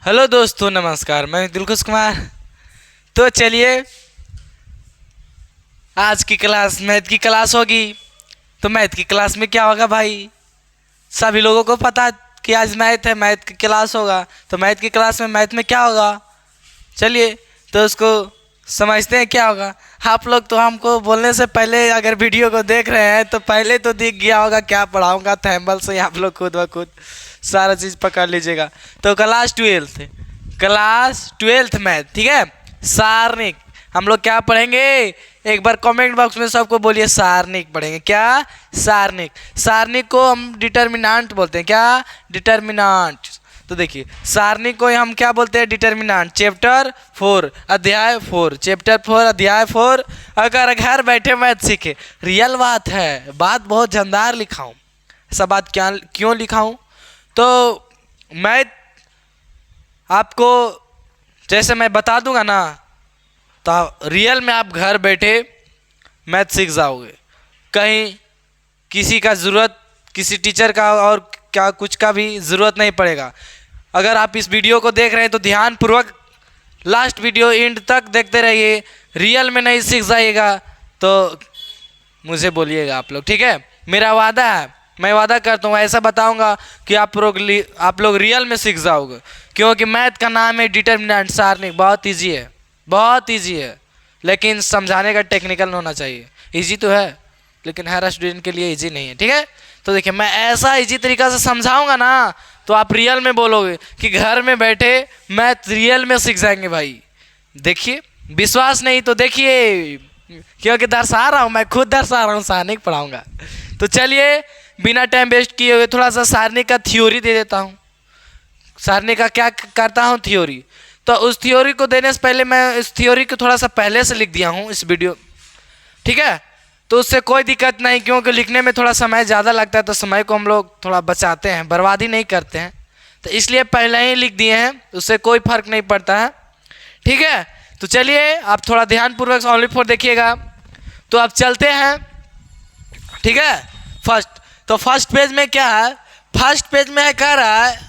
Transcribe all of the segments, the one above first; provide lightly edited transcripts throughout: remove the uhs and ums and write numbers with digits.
Hello दोस्तों, नमस्कार। मैं दिलखुश कुमार। तो चलिए, आज की क्लास मैथ की क्लास होगी। तो मैथ की क्लास में क्या होगा भाई, सभी लोगों को पता है कि आज मैथ है, मैथ की क्लास होगा। तो मैथ की क्लास में मैथ में क्या होगा, चलिए तो उसको समझते हैं क्या होगा। आप लोग तो हमको बोलने से पहले अगर वीडियो को देख रहे हैं तो पहले तो दिख गया होगा क्या पढ़ाऊंगा, थैम्बल से आप लोग खुद ब खुद सारा चीज़ पकड़ लीजिएगा। तो क्लास ट्वेल्थ मैथ, ठीक है। सारणिक हम लोग क्या पढ़ेंगे, एक बार कमेंट बॉक्स में सबको बोलिए सारणिक पढ़ेंगे। क्या? सारणिक। सारणिक को हम डिटर्मिनेंट बोलते हैं। क्या? डिटर्मिनेंट। तो देखिए, सारणी को हम क्या बोलते हैं, डिटर्मिनेंट। चैप्टर 4 अध्याय 4, चैप्टर 4 अध्याय 4। अगर घर बैठे मैथ सीखे, रियल बात है, बात बहुत जानदार लिखा हूँ। ऐसा बात क्या क्यों लिखा हूँ, तो मैथ आपको जैसे मैं बता दूंगा ना, तो रियल में आप घर बैठे मैथ सीख जाओगे। कहीं किसी का ज़रूरत, किसी टीचर का और क्या कुछ का भी ज़रूरत नहीं पड़ेगा। अगर आप इस वीडियो को देख रहे हैं तो ध्यानपूर्वक लास्ट वीडियो एंड तक देखते रहिए। रियल में नहीं सीख जाइएगा तो मुझे बोलिएगा आप लोग, ठीक है। मेरा वादा है, मैं वादा करता हूँ, ऐसा बताऊंगा कि आप लोग रियल में सीख जाओगे। क्योंकि मैथ का नाम है डिटर्मिनेंट, सारणिक। बहुत ईजी है, बहुत ईजी है, लेकिन समझाने का टेक्निकल होना चाहिए। ईजी तो है लेकिन हर स्टूडेंट के लिए ईजी नहीं है, ठीक है। तो देखिए, मैं ऐसा ईजी तरीका से समझाऊंगा ना तो आप रियल में बोलोगे कि घर में बैठे मैथ रियल में सीख जाएंगे भाई। देखिए, विश्वास नहीं तो देखिए, क्योंकि दर्शा रहा हूँ, मैं खुद दर्शा रहा हूँ, सारणिक पढ़ाऊंगा। तो चलिए, बिना टाइम वेस्ट किए हुए थोड़ा सा सारणी का थ्योरी दे देता हूँ। सारणी का क्या करता हूँ, थ्योरी। तो उस थ्योरी को देने से पहले मैं इस थ्योरी को थोड़ा सा पहले से लिख दिया हूँ इस वीडियो, ठीक है। तो उससे कोई दिक्कत नहीं, क्योंकि लिखने में थोड़ा समय ज़्यादा लगता है, तो समय को हम लोग थोड़ा बचाते हैं, बर्बादी नहीं करते हैं, तो इसलिए पहले ही लिख दिए हैं, उससे कोई फर्क नहीं पड़ता है, ठीक है। तो चलिए, आप थोड़ा ध्यानपूर्वक ओनली फॉर देखिएगा। तो आप चलते हैं, ठीक है। फर्स्ट पेज में क्या है, फर्स्ट पेज में कह रहा है,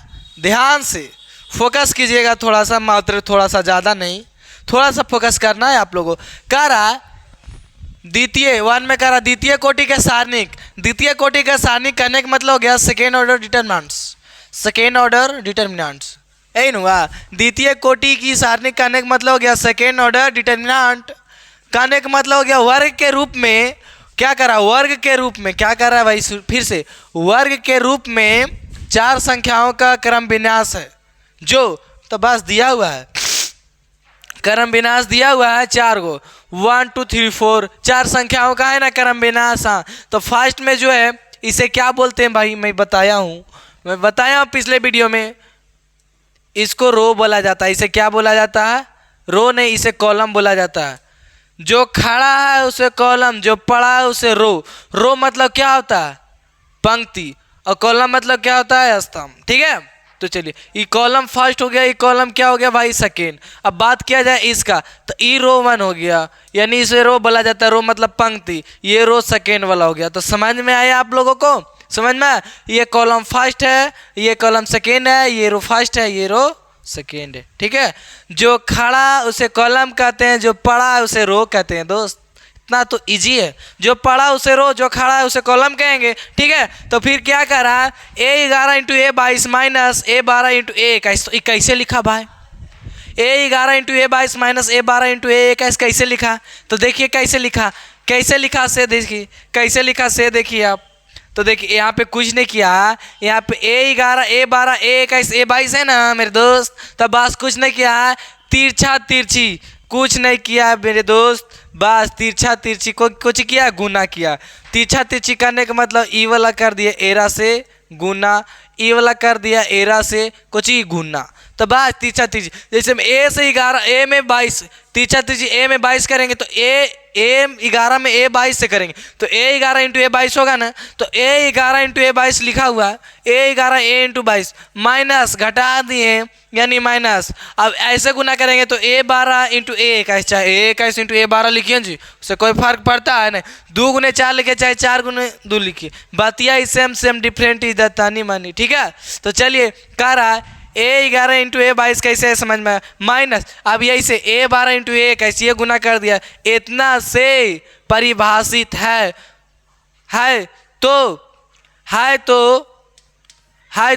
ध्यान से फोकस कीजिएगा थोड़ा सा, मात्र थोड़ा सा, ज़्यादा नहीं, थोड़ा सा फोकस करना है आप लोगों को। कह रहा है द्वितीय वन में, कह रहा द्वितीय कोटि के सारणिक। द्वितीय कोटि का सारणिक कहने का मतलब हो गया second order determinants. Second order determinants यही हुआ। द्वितीय कोटि की सारणिक कहने का मतलब हो गया सेकेंड ऑर्डर डिटर्मिनेंट। कहने का मतलब हो गया वर्ग के रूप में। क्या करा, वर्ग के रूप में क्या कर रहा है भाई, फिर से वर्ग के रूप में चार संख्याओं का क्रम विन्यास है, जो तो बस दिया हुआ है, क्रम विन्यास दिया हुआ है चार गो, 1 2 3 4, चार संख्याओं का है ना क्रम विन्यास। हाँ, तो फर्स्ट में जो है इसे क्या बोलते हैं भाई, मैं बताया हूँ पिछले वीडियो में। इसको रो बोला जाता है। इसे क्या बोला जाता है, रो नहीं, इसे कॉलम बोला जाता है। जो खड़ा है उसे कॉलम, जो पड़ा है उसे रो। रो मतलब क्या होता है, पंक्ति, और कॉलम मतलब क्या होता है, स्तंभ, ठीक है। तो चलिए, ई कॉलम फर्स्ट हो गया, ई कॉलम क्या हो गया भाई, सेकेंड। अब बात किया जाए इसका, तो ई रो 1 हो गया, यानी इसे रो बोला जाता है। रो मतलब पंक्ति, ये रो सेकेंड वाला हो गया। तो समझ में आया आप लोगों को, समझ में? ये कॉलम फर्स्ट है, ये कॉलम सेकेंड है, ये रो फर्स्ट है, ये रो सेकेंड है, ठीक है। जो खड़ा उसे कॉलम कहते हैं, जो पड़ा है उसे रो कहते हैं दोस्त। इतना तो इजी है, जो पड़ा उसे रो, जो खड़ा है उसे कॉलम कहेंगे, ठीक है। तो फिर क्या कर रहा है, A11 into A22 minus A12 into A21 कैसे लिखा भाई, A11 into A22 minus A12 into A21 कैसे लिखा। तो देखिए कैसे लिखा, कैसे लिखा से देखिए, कैसे लिखा से देखिए आप। तो देखिए, यहाँ पे कुछ नहीं किया, यहाँ पे A11 A12 A21 A22 है ना मेरे दोस्त, तो बस कुछ नहीं किया, तिरछा तिरछी कुछ नहीं किया मेरे दोस्त, बस तिरछा तिरछी को कुछ किया, गुना किया। तिरछा तिरछी करने का मतलब ई वाला कर दिया एरा से गुना, ई वाला कर दिया एरा से कुछ ही गुना। तो बस तिरछा तिरछी, जैसे ए से 11 ए में 22, तिरछा तिरछी ए में 22 करेंगे तो A11 में A22 से करेंगे तो A11 इंटू A22 होगा ना। तो A11 इंटू A22 लिखा हुआ है, A11 A इंटू 22 माइनस घटा दिए यानी माइनस। अब ऐसे गुना करेंगे तो A12 इंटू A21, चाहे A21 इंटू A12 लिखिए जी, उससे कोई फर्क पड़ता है नहीं। 2 गुने 4 लिखे चाहे 4 गुने 2 लिखिए, बातिया सेम सेम डिफरेंट इधर तानी मानी, ठीक है। तो चलिए कह रहा है A11 इंटू A22 कैसे है समझ में, माइनस अब यही से A12 इंटू A कैसे ये गुना कर दिया, इतना से परिभाषित है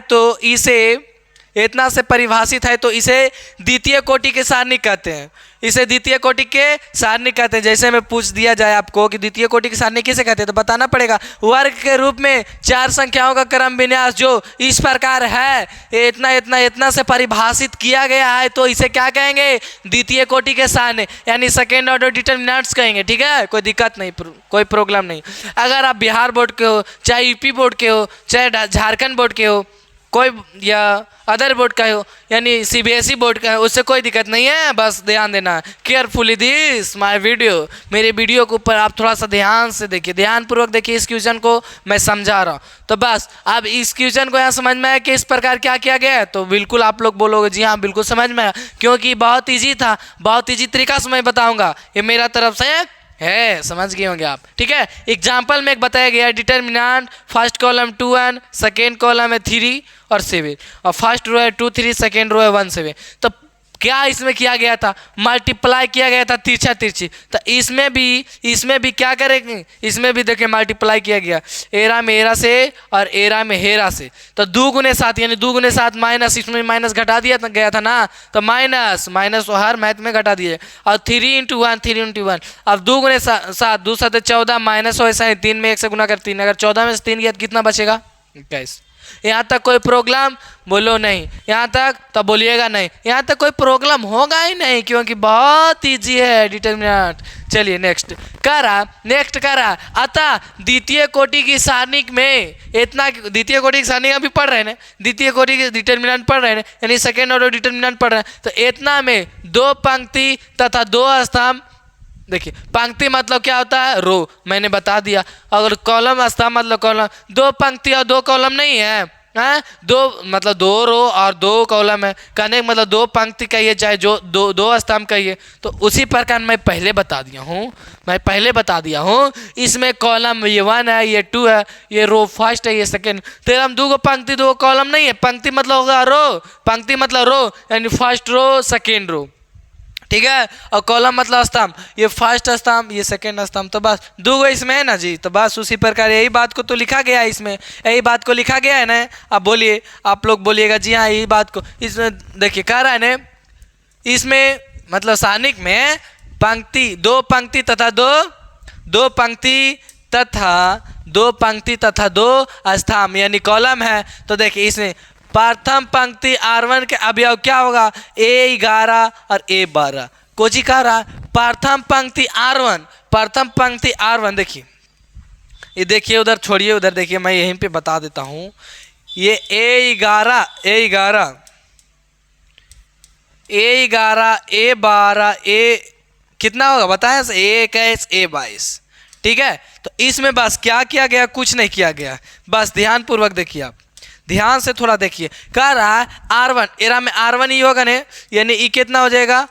तो इसे इतना से परिभाषित है तो इसे द्वितीय कोटि के सारणी कहते हैं, इसे द्वितीय कोटि के सारणी कहते हैं। जैसे में पूछ दिया जाए आपको कि द्वितीय कोटि की सारणी किसे कहते हैं तो बताना पड़ेगा वर्ग के रूप में 4 संख्याओं का क्रम विन्यास जो इस प्रकार है, इतना इतना इतना से परिभाषित किया गया है तो इसे क्या कहेंगे, द्वितीय कोटि के सारणी यानी सेकेंड ऑर्डर डिटरमिनेंट्स कहेंगे। ठीक है, कोई दिक्कत नहीं, कोई प्रॉब्लम नहीं। अगर आप बिहार बोर्ड के हो, चाहे यूपी बोर्ड के हो, चाहे झारखंड बोर्ड के हो, कोई या अदर बोर्ड का हो यानी CBSE बोर्ड का है, उससे कोई दिक्कत नहीं है। बस ध्यान देना केयरफुली दिस माय वीडियो, मेरे वीडियो के ऊपर आप थोड़ा सा ध्यान से देखिए, ध्यानपूर्वक देखिए इस क्वेश्चन को मैं समझा रहा हूँ। तो बस अब इस क्वेश्चन को यहाँ समझ में आया कि इस प्रकार क्या किया गया है, तो बिल्कुल आप लोग बोलोगे जी हाँ बिल्कुल समझ में आया, क्योंकि बहुत ईजी था, बहुत ईजी तरीका से मैं बताऊँगा, ये मेरा तरफ से है, समझ गए होंगे आप। ठीक है, एग्जाम्पल में एक बताया गया है determinant first column 2 second column है 3 और 7 और फर्स्ट रो है 2 3 सेकेंड रो है 1 7। तो क्या इसमें किया गया था, मल्टीप्लाई किया गया था तिरछा तिरछी, तो इसमें भी क्या करेंगे, इसमें भी देखिए मल्टीप्लाई किया गया एरा में एरा से और एरा में हेरा से, तो 2 गुने 7 यानी 2 गुने 7 माइनस, इसमें माइनस घटा दिया गया था ना, तो माइनस तो हर मैथ में घटा दिए, और 3 इंटू 1 अब 2 गुने 7 2 7 14 माइनस हो ऐसा है 3 में 1 से गुना कर 3, अगर 14 में से 3 गया तो कितना बचेगा 21। यहाँ तक कोई प्रॉब्लम बोलो नहीं, यहाँ तक तो बोलिएगा नहीं, यहाँ तक कोई प्रॉब्लम होगा ही नहीं क्योंकि बहुत इजी है डिटरमिनेंट। चलिए नेक्स्ट करा अतः द्वितीय कोटि की सारणी में इतना, द्वितीय कोटि की सारणी अभी पढ़ रहे हैं, द्वितीय कोटि के डिटरमिनेंट पढ़ रहे हैं यानी सेकेंड ऑर्डर डिटरमिनेंट पढ़ रहे हैं, तो इतना में 2 पंक्ति तथा 2 स्तंभ। देखिए पंक्ति मतलब क्या होता है, रो, मैंने बता दिया। अगर कॉलम स्तंभ मतलब कॉलम, 2 पंक्ति और 2 कॉलम नहीं है, हाँ 2 मतलब 2 रो और 2 कॉलम है, कहने का मतलब 2 पंक्ति कहिए चाहे जो 2 स्तंभ कहिए, तो उसी प्रकार मैं पहले बता दिया हूँ, इसमें कॉलम ये 1 है, ये 2 है, ये रो फर्स्ट है, ये सेकेंड, तो हम 2 पंक्ति 2 कॉलम नहीं है, पंक्ति मतलब होगा रो, पंक्ति मतलब रो यानी फर्स्ट रो सेकेंड रो। ठीक है, और कॉलम मतलब स्तंभ, ये फर्स्ट स्तंभ ये सेकेंड स्तंभ, तो बस 2 इसमें है ना जी, तो बस उसी प्रकार यही बात को तो लिखा गया है, इसमें यही बात को लिखा गया है ना। अब बोलिए, आप लोग बोलिएगा जी हाँ यही बात को, इसमें देखिए कह रहा है ना, इसमें मतलब सारणिक में पंक्ति 2 पंक्ति तथा 2 पंक्ति तथा 2 स्तंभ यानी कॉलम है। तो देखिए इसमें प्रथम पंक्ति R1 के अवयव क्या होगा, A11 और A12 को जी कह रहा प्रथम पंक्ति R1, देखिए ये देखिए उधर छोड़िए, उधर देखिए मैं यहीं पे बता देता हूँ, ये A11 A12 A कितना होगा बताएं, A21 A22। ठीक है, तो इसमें बस क्या किया गया, कुछ नहीं किया गया, बस ध्यानपूर्वक देखिए, आप ध्यान से थोड़ा देखिए। कह रहा है R1 एरा में R1 ही होगा ने, यानी ई कितना हो जाएगा,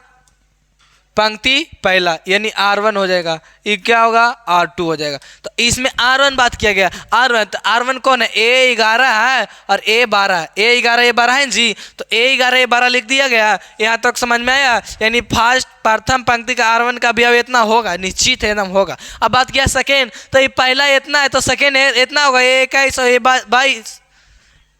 पंक्ति पहला यानी R1 हो जाएगा, ई क्या होगा R2 हो जाएगा। तो इसमें R1 बात किया गया, R1 तो R1 कौन है, A11 है और A12 है, A11 A12 है जी, तो A11 A12 लिख दिया गया। यहाँ तक समझ में आया, यानी फर्स्ट प्रथम पंक्ति का R1 का अवयव इतना होगा, निश्चित है एकदम होगा। अब बात किया सेकेंड, तो ये पहला इतना है तो सेकेंड इतना होगा A21 और A22,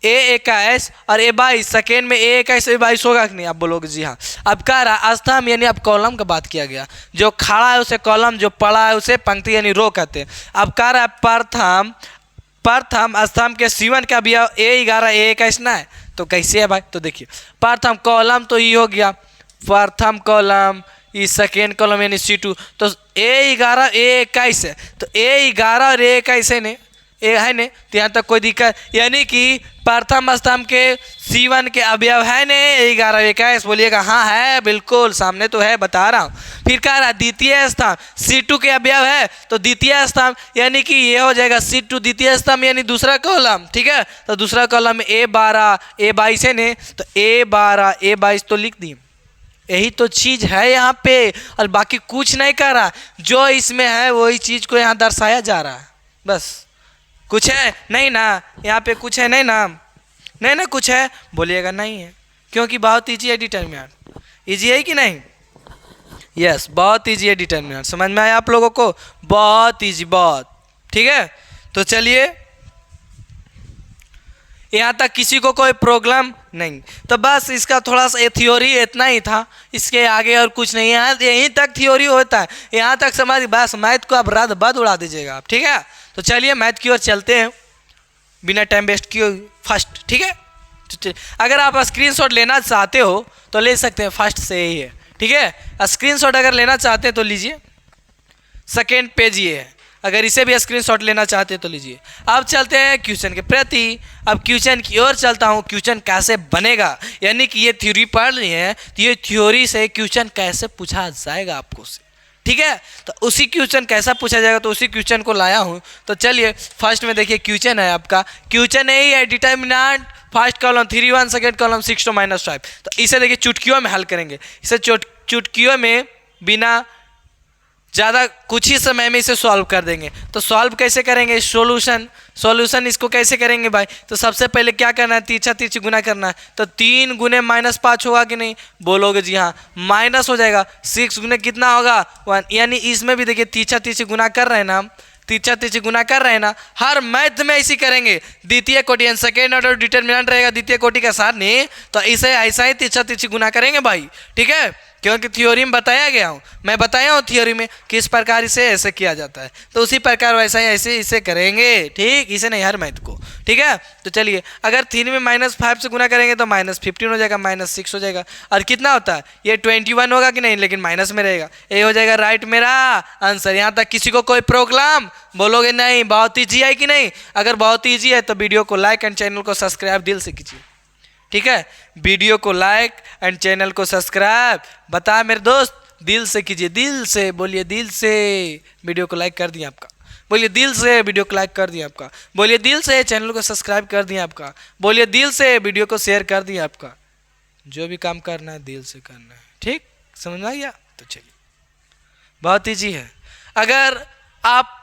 A21 और A22, सेकेंड में A21 A22 होगा कि नहीं, आप बोलोगे जी हाँ। अब कह रहा स्तंभ यानी अब कॉलम का बात किया गया, जो खड़ा है उसे कॉलम, जो पड़ा है उसे पंक्ति यानी रो कहते हैं। अब कह रहा है प्रथम स्तंभ के C1 का अवयव A11 A21 ना है, तो कैसे है भाई, तो देखिए प्रथम कॉलम तो ये हो गया, प्रथम कॉलम ये सेकेंड कॉलम यानी C2, तो A11 A21 है, तो A11 और A21 है ने, है ने, तो यहाँ तक कोई दिक्कत, यानी कि प्रथम स्तंभ के C1 के अवयव है ने 11 21, बोलिएगा हाँ है, बिल्कुल सामने तो है, बता रहा हूँ। फिर कह रहा द्वितीय स्तंभ C2 के अवयव है, तो द्वितीय स्तंभ यानी कि ये हो जाएगा C2 द्वितीय स्तंभ यानी दूसरा कॉलम। ठीक है, तो दूसरा कॉलम में A12 A22 है ने, तो A12 A22 तो लिख दिए, यही तो चीज़ है यहाँ पे, और बाकी कुछ नहीं कर रहा, जो इसमें है वही चीज़ को यहाँ दर्शाया जा रहा है, बस। कुछ है नहीं ना यहाँ पे, कुछ है नहीं ना, नहीं ना कुछ है, बोलिएगा नहीं है, क्योंकि बहुत ईजी है डिटर्मिनेंट। ईजी है कि नहीं? यस, बहुत ईजी है डिटर्मिनेंट। समझ में आया आप लोगों को? बहुत ईजी, बहुत। ठीक है, तो चलिए यहाँ तक किसी को कोई प्रॉब्लम नहीं? तो बस इसका थोड़ा सा थ्योरी इतना ही था, इसके आगे और कुछ नहीं है। यहीं तक थ्योरी होता है, यहाँ तक समझ, बस मैथ को आप रात बद उड़ा दीजिएगा आप। ठीक है, तो चलिए मैथ की ओर चलते हैं बिना टाइम वेस्ट किए फर्स्ट। ठीक है, अगर आप स्क्रीनशॉट लेना चाहते हो तो ले सकते हैं, फर्स्ट से ही है। ठीक है, स्क्रीनशॉट अगर लेना चाहते हैं तो लीजिए, सेकेंड पेज ये है। अगर इसे भी स्क्रीनशॉट लेना चाहते हैं तो लीजिए। अब चलते हैं क्वेश्चन के प्रति। अब क्वेश्चन की ओर चलता हूँ, क्वेश्चन कैसे बनेगा, यानी कि ये थ्योरी पढ़ ली है तो ये थ्योरी से क्वेश्चन कैसे पूछा जाएगा आपको से। ठीक है, तो उसी क्वेश्चन कैसा पूछा जाएगा तो उसी क्वेश्चन को लाया हूँ। तो चलिए फर्स्ट में देखिए क्वेश्चन है आपका, क्वेश्चन यही है, determinant first column 3 1, second column 6 2 -5। तो इसे देखिए चुटकियों में हल करेंगे, इसे चुटकियों में बिना ज़्यादा कुछ ही समय में इसे सॉल्व कर देंगे। तो सॉल्व कैसे करेंगे? सॉल्यूशन इसको कैसे करेंगे भाई? तो सबसे पहले क्या करना है, तिरछा तिरछी गुना करना है। तो 3 गुने -5 होगा कि नहीं? बोलोगे जी हाँ, माइनस हो जाएगा। 6 गुने कितना होगा? 1। यानी इसमें भी देखिए तिरछा तिरछी गुना कर रहे हैं ना हम, तिरछा तिरछी गुना कर रहे हैं ना, हर मैथ में ऐसी करेंगे। द्वितीय कोटि यानी सेकेंड ऑर्डर डिटर्मिनेंट रहेगा द्वितीय कोटि का सारणी, तो इसे ऐसा ही तिरछा तिरछी गुना करेंगे भाई। ठीक है, क्योंकि थ्योरी में बताया गया हूँ, मैं बताया हूँ थ्योरी में किस प्रकार इसे ऐसे किया जाता है, तो उसी प्रकार वैसा ही ऐसे इसे करेंगे। ठीक, इसे नहीं, हर मैथ को। ठीक है, तो चलिए अगर 3 में -5 से गुना करेंगे तो -15 हो जाएगा, -6 हो जाएगा, और कितना होता है ये 21 होगा कि नहीं, लेकिन माइनस में रहेगा। ये हो जाएगा राइट मेरा आंसर। यहाँ तक किसी को कोई प्रॉब्लम? बोलोगे नहीं, बहुत ईजी है कि नहीं? अगर बहुत ईजी है तो वीडियो को लाइक एंड चैनल को सब्सक्राइब दिल से कीजिए। ठीक है, वीडियो को लाइक एंड चैनल को सब्सक्राइब, बता मेरे दोस्त, दिल से कीजिए, दिल से बोलिए, दिल से। वीडियो को लाइक कर दिया आपका, बोलिए दिल से। वीडियो को लाइक कर दिया आपका, बोलिए दिल से। चैनल को सब्सक्राइब कर दिया आपका, बोलिए दिल से। वीडियो को शेयर कर दिया आपका। जो भी काम करना है दिल से करना है। ठीक, समझ में आ गया? तो चलिए बहुत ईजी है। अगर आप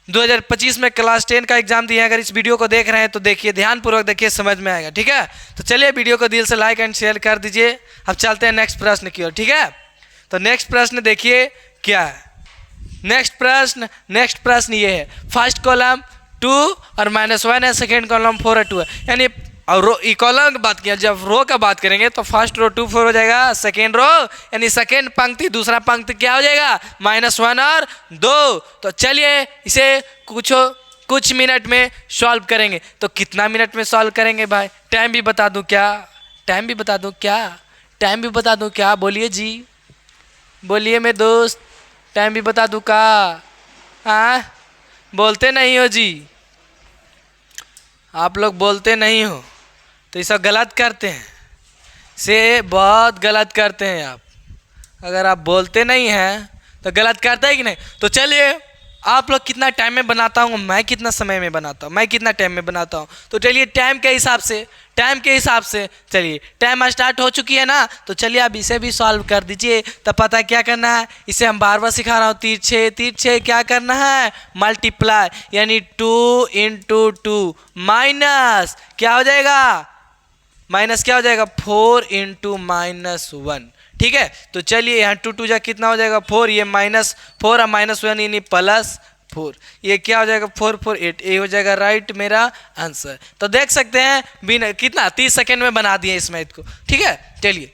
2025 में क्लास 10 का एग्जाम दिए, अगर इस वीडियो को देख रहे हैं तो देखिए, ध्यानपूर्वक देखिए, समझ में आएगा। ठीक है, तो चलिए वीडियो को दिल से लाइक एंड शेयर कर दीजिए। अब चलते हैं नेक्स्ट प्रश्न की ओर। ठीक है, तो नेक्स्ट प्रश्न देखिए क्या है। नेक्स्ट प्रश्न ये है, फर्स्ट कॉलम 2 और -1 है, सेकेंड कॉलम 4 और 2 है। यानी और रो कॉलम की बात किया, जब रो का बात करेंगे तो फर्स्ट रो 2 4 हो जाएगा, सेकेंड रो यानी सेकेंड पंक्ति दूसरा पंक्ति क्या हो जाएगा? -1 और 2। तो चलिए इसे कुछ मिनट में सॉल्व करेंगे। तो कितना मिनट में सॉल्व करेंगे भाई? टाइम भी बता दूं क्या? टाइम भी बता दूं क्या? टाइम भी बता दूं क्या? बोलिए जी, बोलिए मेरे दोस्त, टाइम भी बता दूं का? हाँ, बोलते नहीं हो जी, आप लोग बोलते नहीं हो, तो ये सब गलत करते हैं, से बहुत गलत करते हैं आप। अगर आप बोलते नहीं हैं तो गलत करते हैं कि नहीं? तो चलिए आप लोग कितना टाइम में बनाता हूँ, मैं कितना समय में बनाता हूँ, मैं कितना टाइम में बनाता हूँ। तो चलिए टाइम के हिसाब से चलिए, टाइम स्टार्ट हो चुकी है ना, तो चलिए अब इसे भी सॉल्व कर दीजिए। तो पता है क्या करना है, इसे हम बार बार सिखा रहा हूँ, तिरछे क्या करना है? मल्टीप्लाई, यानी 2 × 2 माइनस क्या हो जाएगा? माइनस क्या हो जाएगा? 4 × -1। ठीक है, तो चलिए यहाँ 2 2 जा कितना हो जाएगा? 4, ये -4 और -1 यानी +4, ये क्या हो जाएगा? 4 4 8, ये हो जाएगा राइट मेरा आंसर। तो देख सकते हैं बिना कितना 30 सेकेंड में बना दिए इस मैथ को। ठीक है, चलिए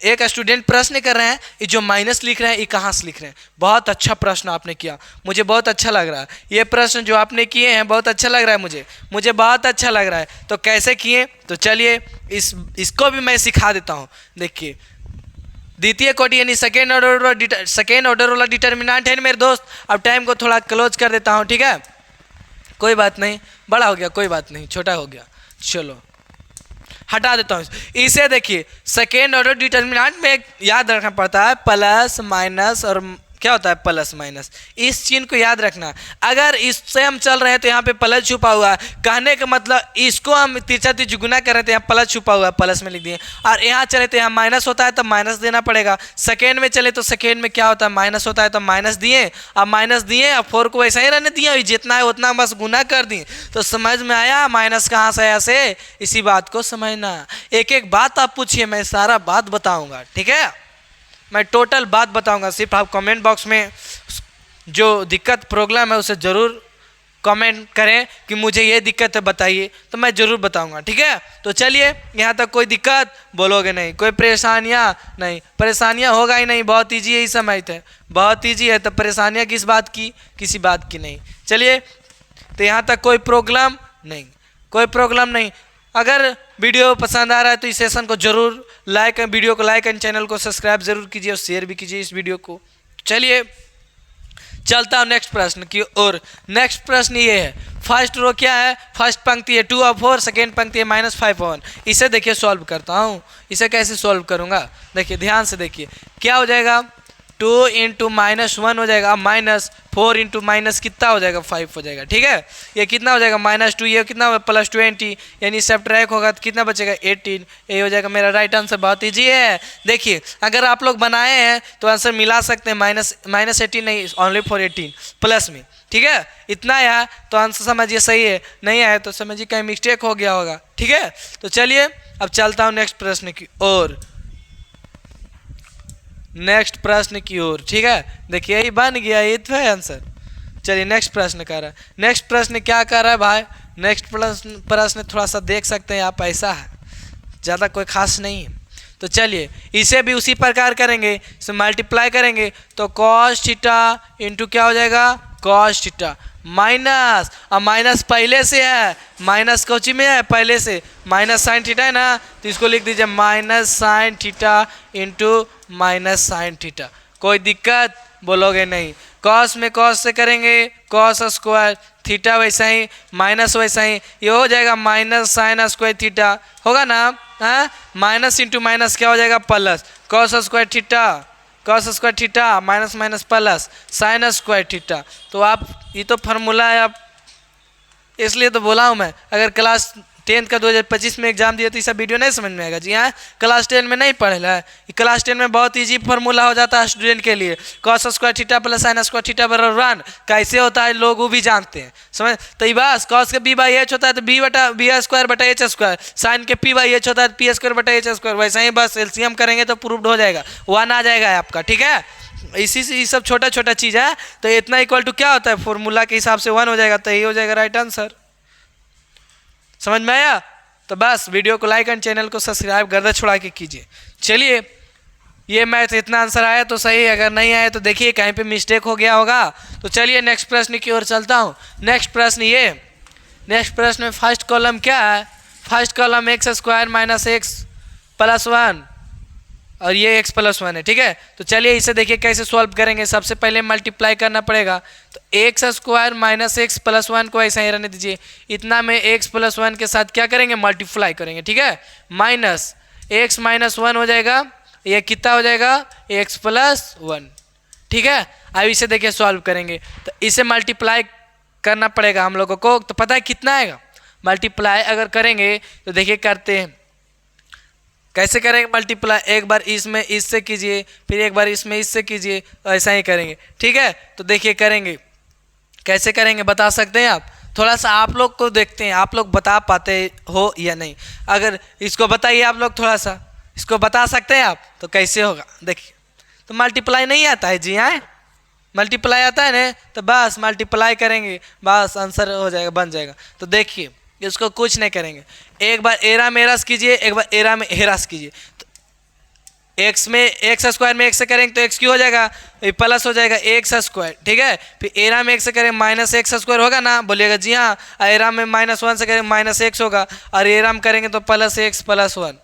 एक स्टूडेंट प्रश्न कर रहे हैं, ये जो माइनस लिख रहे हैं ये कहाँ से लिख रहे हैं? बहुत अच्छा प्रश्न आपने किया, मुझे बहुत अच्छा लग रहा है। ये प्रश्न जो आपने किए हैं बहुत अच्छा लग रहा है, मुझे बहुत अच्छा लग रहा है। तो कैसे किए? तो चलिए इसको भी मैं सिखा देता हूँ। देखिए, द्वितीय कोटि यानी सेकेंड ऑर्डर वाला डिटर्मिनेंट है मेरे दोस्त। अब टाइम को थोड़ा क्लोज कर देता हूँ। ठीक है, कोई बात नहीं, बड़ा हो गया, कोई बात नहीं, छोटा हो गया, चलो हटा देता हूँ इसे। देखिए सेकेंड ऑर्डर डिटर्मिनेंट में याद रखना पड़ता है प्लस माइनस और क्या होता है प्लस माइनस। इस चिन्ह को याद रखना। अगर इससे हम चल रहे हैं तो यहाँ पे प्लस छुपा हुआ है, कहने का मतलब इसको हम तिरछा तिरछा गुना कर रहे थे, यहाँ प्लस छुपा हुआ है, प्लस में लिख दिए। और यहाँ चले तो यहाँ माइनस होता है तो माइनस देना पड़ेगा। सेकेंड में चले तो सेकेंड में क्या होता है माइनस होता है तो माइनस दिए। अब माइनस दिए, अब 4 को वैसा ही रहने दिए, जितना है उतना बस गुना कर दिए। तो समझ में आया माइनस कहाँ से आया से, इसी बात को समझना। एक एक बात आप पूछिए, मैं सारा बात बताऊँगा, ठीक है, मैं टोटल बात बताऊंगा। सिर्फ आप कमेंट बॉक्स में जो दिक्कत प्रॉब्लम है उसे ज़रूर कमेंट करें कि मुझे ये दिक्कत है बताइए, तो मैं ज़रूर बताऊंगा, ठीक है। तो चलिए, यहाँ तक कोई दिक्कत बोलोगे नहीं, कोई परेशानियाँ नहीं, परेशानियाँ होगा ही नहीं, बहुत ईजी है, ही समझ है, बहुत ईजी है, तो परेशानियाँ किस बात की, किसी बात की नहीं। चलिए, तो यहाँ तक कोई प्रॉब्लम नहीं, कोई प्रॉब्लम नहीं। अगर वीडियो पसंद आ रहा है तो इस सेशन को जरूर लाइक, वीडियो को लाइक एंड चैनल को सब्सक्राइब जरूर कीजिए और शेयर भी कीजिए इस वीडियो को। चलिए चलता हूँ नेक्स्ट प्रश्न की और। नेक्स्ट प्रश्न ये है, फर्स्ट रो क्या है, फर्स्ट पंक्ति है 2/4, सेकेंड पंक्ति है -5/1। इसे देखिए सॉल्व करता हूँ। इसे कैसे सॉल्व करूँगा, देखिए ध्यान से देखिए, क्या हो जाएगा 2 × -1 हो जाएगा, -4 × माइनस कितना हो जाएगा 5 हो जाएगा, ठीक है। ये कितना हो जाएगा -2, ये कितना होगा +20, यानी सब्ट्रैक्ट होगा तो कितना बचेगा 18। ये हो जाएगा मेरा राइट आंसर। बहुत ईजी है। देखिए अगर आप लोग बनाए हैं तो आंसर मिला सकते हैं, -18 नहीं, ओनली फॉर 18 प्लस में, ठीक है। इतना आया तो आंसर समझिए सही है, नहीं आया तो समझिए कहीं मिस्टेक हो गया होगा, ठीक है। तो चलिए अब चलता हूँ नेक्स्ट प्रश्न की ओर, नेक्स्ट प्रश्न की ओर, ठीक है। देखिए यही बन गया, ये तो है आंसर। चलिए नेक्स्ट प्रश्न कर रहा है। नेक्स्ट प्रश्न क्या कर रहा है भाई, नेक्स्ट प्रश्न थोड़ा सा देख सकते हैं आप, ऐसा है, ज़्यादा कोई खास नहीं है। तो चलिए इसे भी उसी प्रकार करेंगे, इसे मल्टीप्लाई करेंगे तो cos थीटा इंटू क्या हो जाएगा cos थीटा माइनस, अब माइनस पहले से है, माइनस कोची में है पहले से, माइनस साइन थीटा है ना, तो इसको लिख दीजिए -sin theta into -sin theta. कोई दिक्कत बोलोगे नहीं। कॉस में कॉस से करेंगे cos स्क्वायर, थीटा वैसा ही, माइनस वैसा ही, ये हो जाएगा -sin स्क्वायर थीटा होगा ना, हाँ, माइनस इंटू माइनस क्या हो जाएगा plus, cos square theta, cos square theta minus minus plus sin square theta. तो आप ये तो फार्मूला है, आप इसलिए तो बोला हूँ मैं। अगर क्लास 10 का 2025 में एग्जाम दिया तो ऐसा वीडियो नहीं समझ में आएगा जी। हाँ, क्लास 10 में नहीं पढ़ेला है, क्लास 10 में बहुत इजी फार्मूला हो जाता है स्टूडेंट के लिए। cos square theta plus sin square theta बराबर 1 कैसे होता है लोग वो भी जानते हैं, समझ। तो ये बस cos के b/h होता है तो b स्क्वायर बटा h स्क्वायर, साइन के p/h होता है तो p स्क्वायर बटा h स्क्वायर, वैसा ही बस एलसीएम करेंगे तो प्रूव्ड हो जाएगा, 1 आ जाएगा आपका, ठीक है। इसी से ये सब छोटा छोटा चीज़ है। तो इतना इक्वल टू क्या होता है, फॉर्मूला के हिसाब से 1 हो जाएगा, तो ये हो जाएगा राइट आंसर। समझ में आया। तो बस वीडियो को लाइक एंड चैनल को सब्सक्राइब गर्दन छुड़ा के कीजिए। चलिए ये मैथ इतना आंसर आया तो सही, अगर नहीं आया तो देखिए कहीं पे मिस्टेक हो गया होगा। तो चलिए नेक्स्ट प्रश्न की ओर चलता हूँ। नेक्स्ट प्रश्न ये, नेक्स्ट प्रश्न में फर्स्ट कॉलम क्या है, फर्स्ट कॉलम x² - x + 1 और ये x + 1 है, ठीक है। तो चलिए इसे देखिए कैसे सॉल्व करेंगे। सबसे पहले मल्टीप्लाई करना पड़ेगा, तो x² - x + 1 को ऐसा ही रहने दीजिए। इतना में x + 1 के साथ क्या करेंगे मल्टीप्लाई करेंगे, ठीक है। माइनस x - 1 हो जाएगा, ये कितना हो जाएगा x + 1, ठीक है। अब इसे देखिए सॉल्व करेंगे तो इसे मल्टीप्लाई करना पड़ेगा हम लोगों को। तो पता है कितना आएगा मल्टीप्लाई अगर करेंगे तो देखिए करते हैं कैसे करेंगे मल्टीप्लाई। एक बार इसमें इससे कीजिए, फिर एक बार इसमें इससे कीजिए, ऐसा ही करेंगे, ठीक है। तो देखिए करेंगे कैसे करेंगे बता सकते हैं आप, थोड़ा सा आप लोग को देखते हैं आप लोग बता पाते हो या नहीं। अगर इसको बताइए आप लोग, थोड़ा सा इसको बता सकते हैं आप तो कैसे होगा देखिए। तो मल्टीप्लाई नहीं आता है जी, हाँ मल्टीप्लाई आता है ना, तो बस मल्टीप्लाई करेंगे बस आंसर हो जाएगा, बन जाएगा। तो देखिए इसको कुछ नहीं करेंगे, एक बार एरा में एरस कीजिए, एक बार एरा में हेरस कीजिए। तो x में x² में x से करेंगे तो x क्यों हो जाएगा, प्लस हो जाएगा x², ठीक है। फिर एरा में x से करेंगे -x² होगा ना, बोलिएगा जी हाँ। एरा में -1 से करेंगे -x होगा, और एरा में करेंगे तो +x + 1,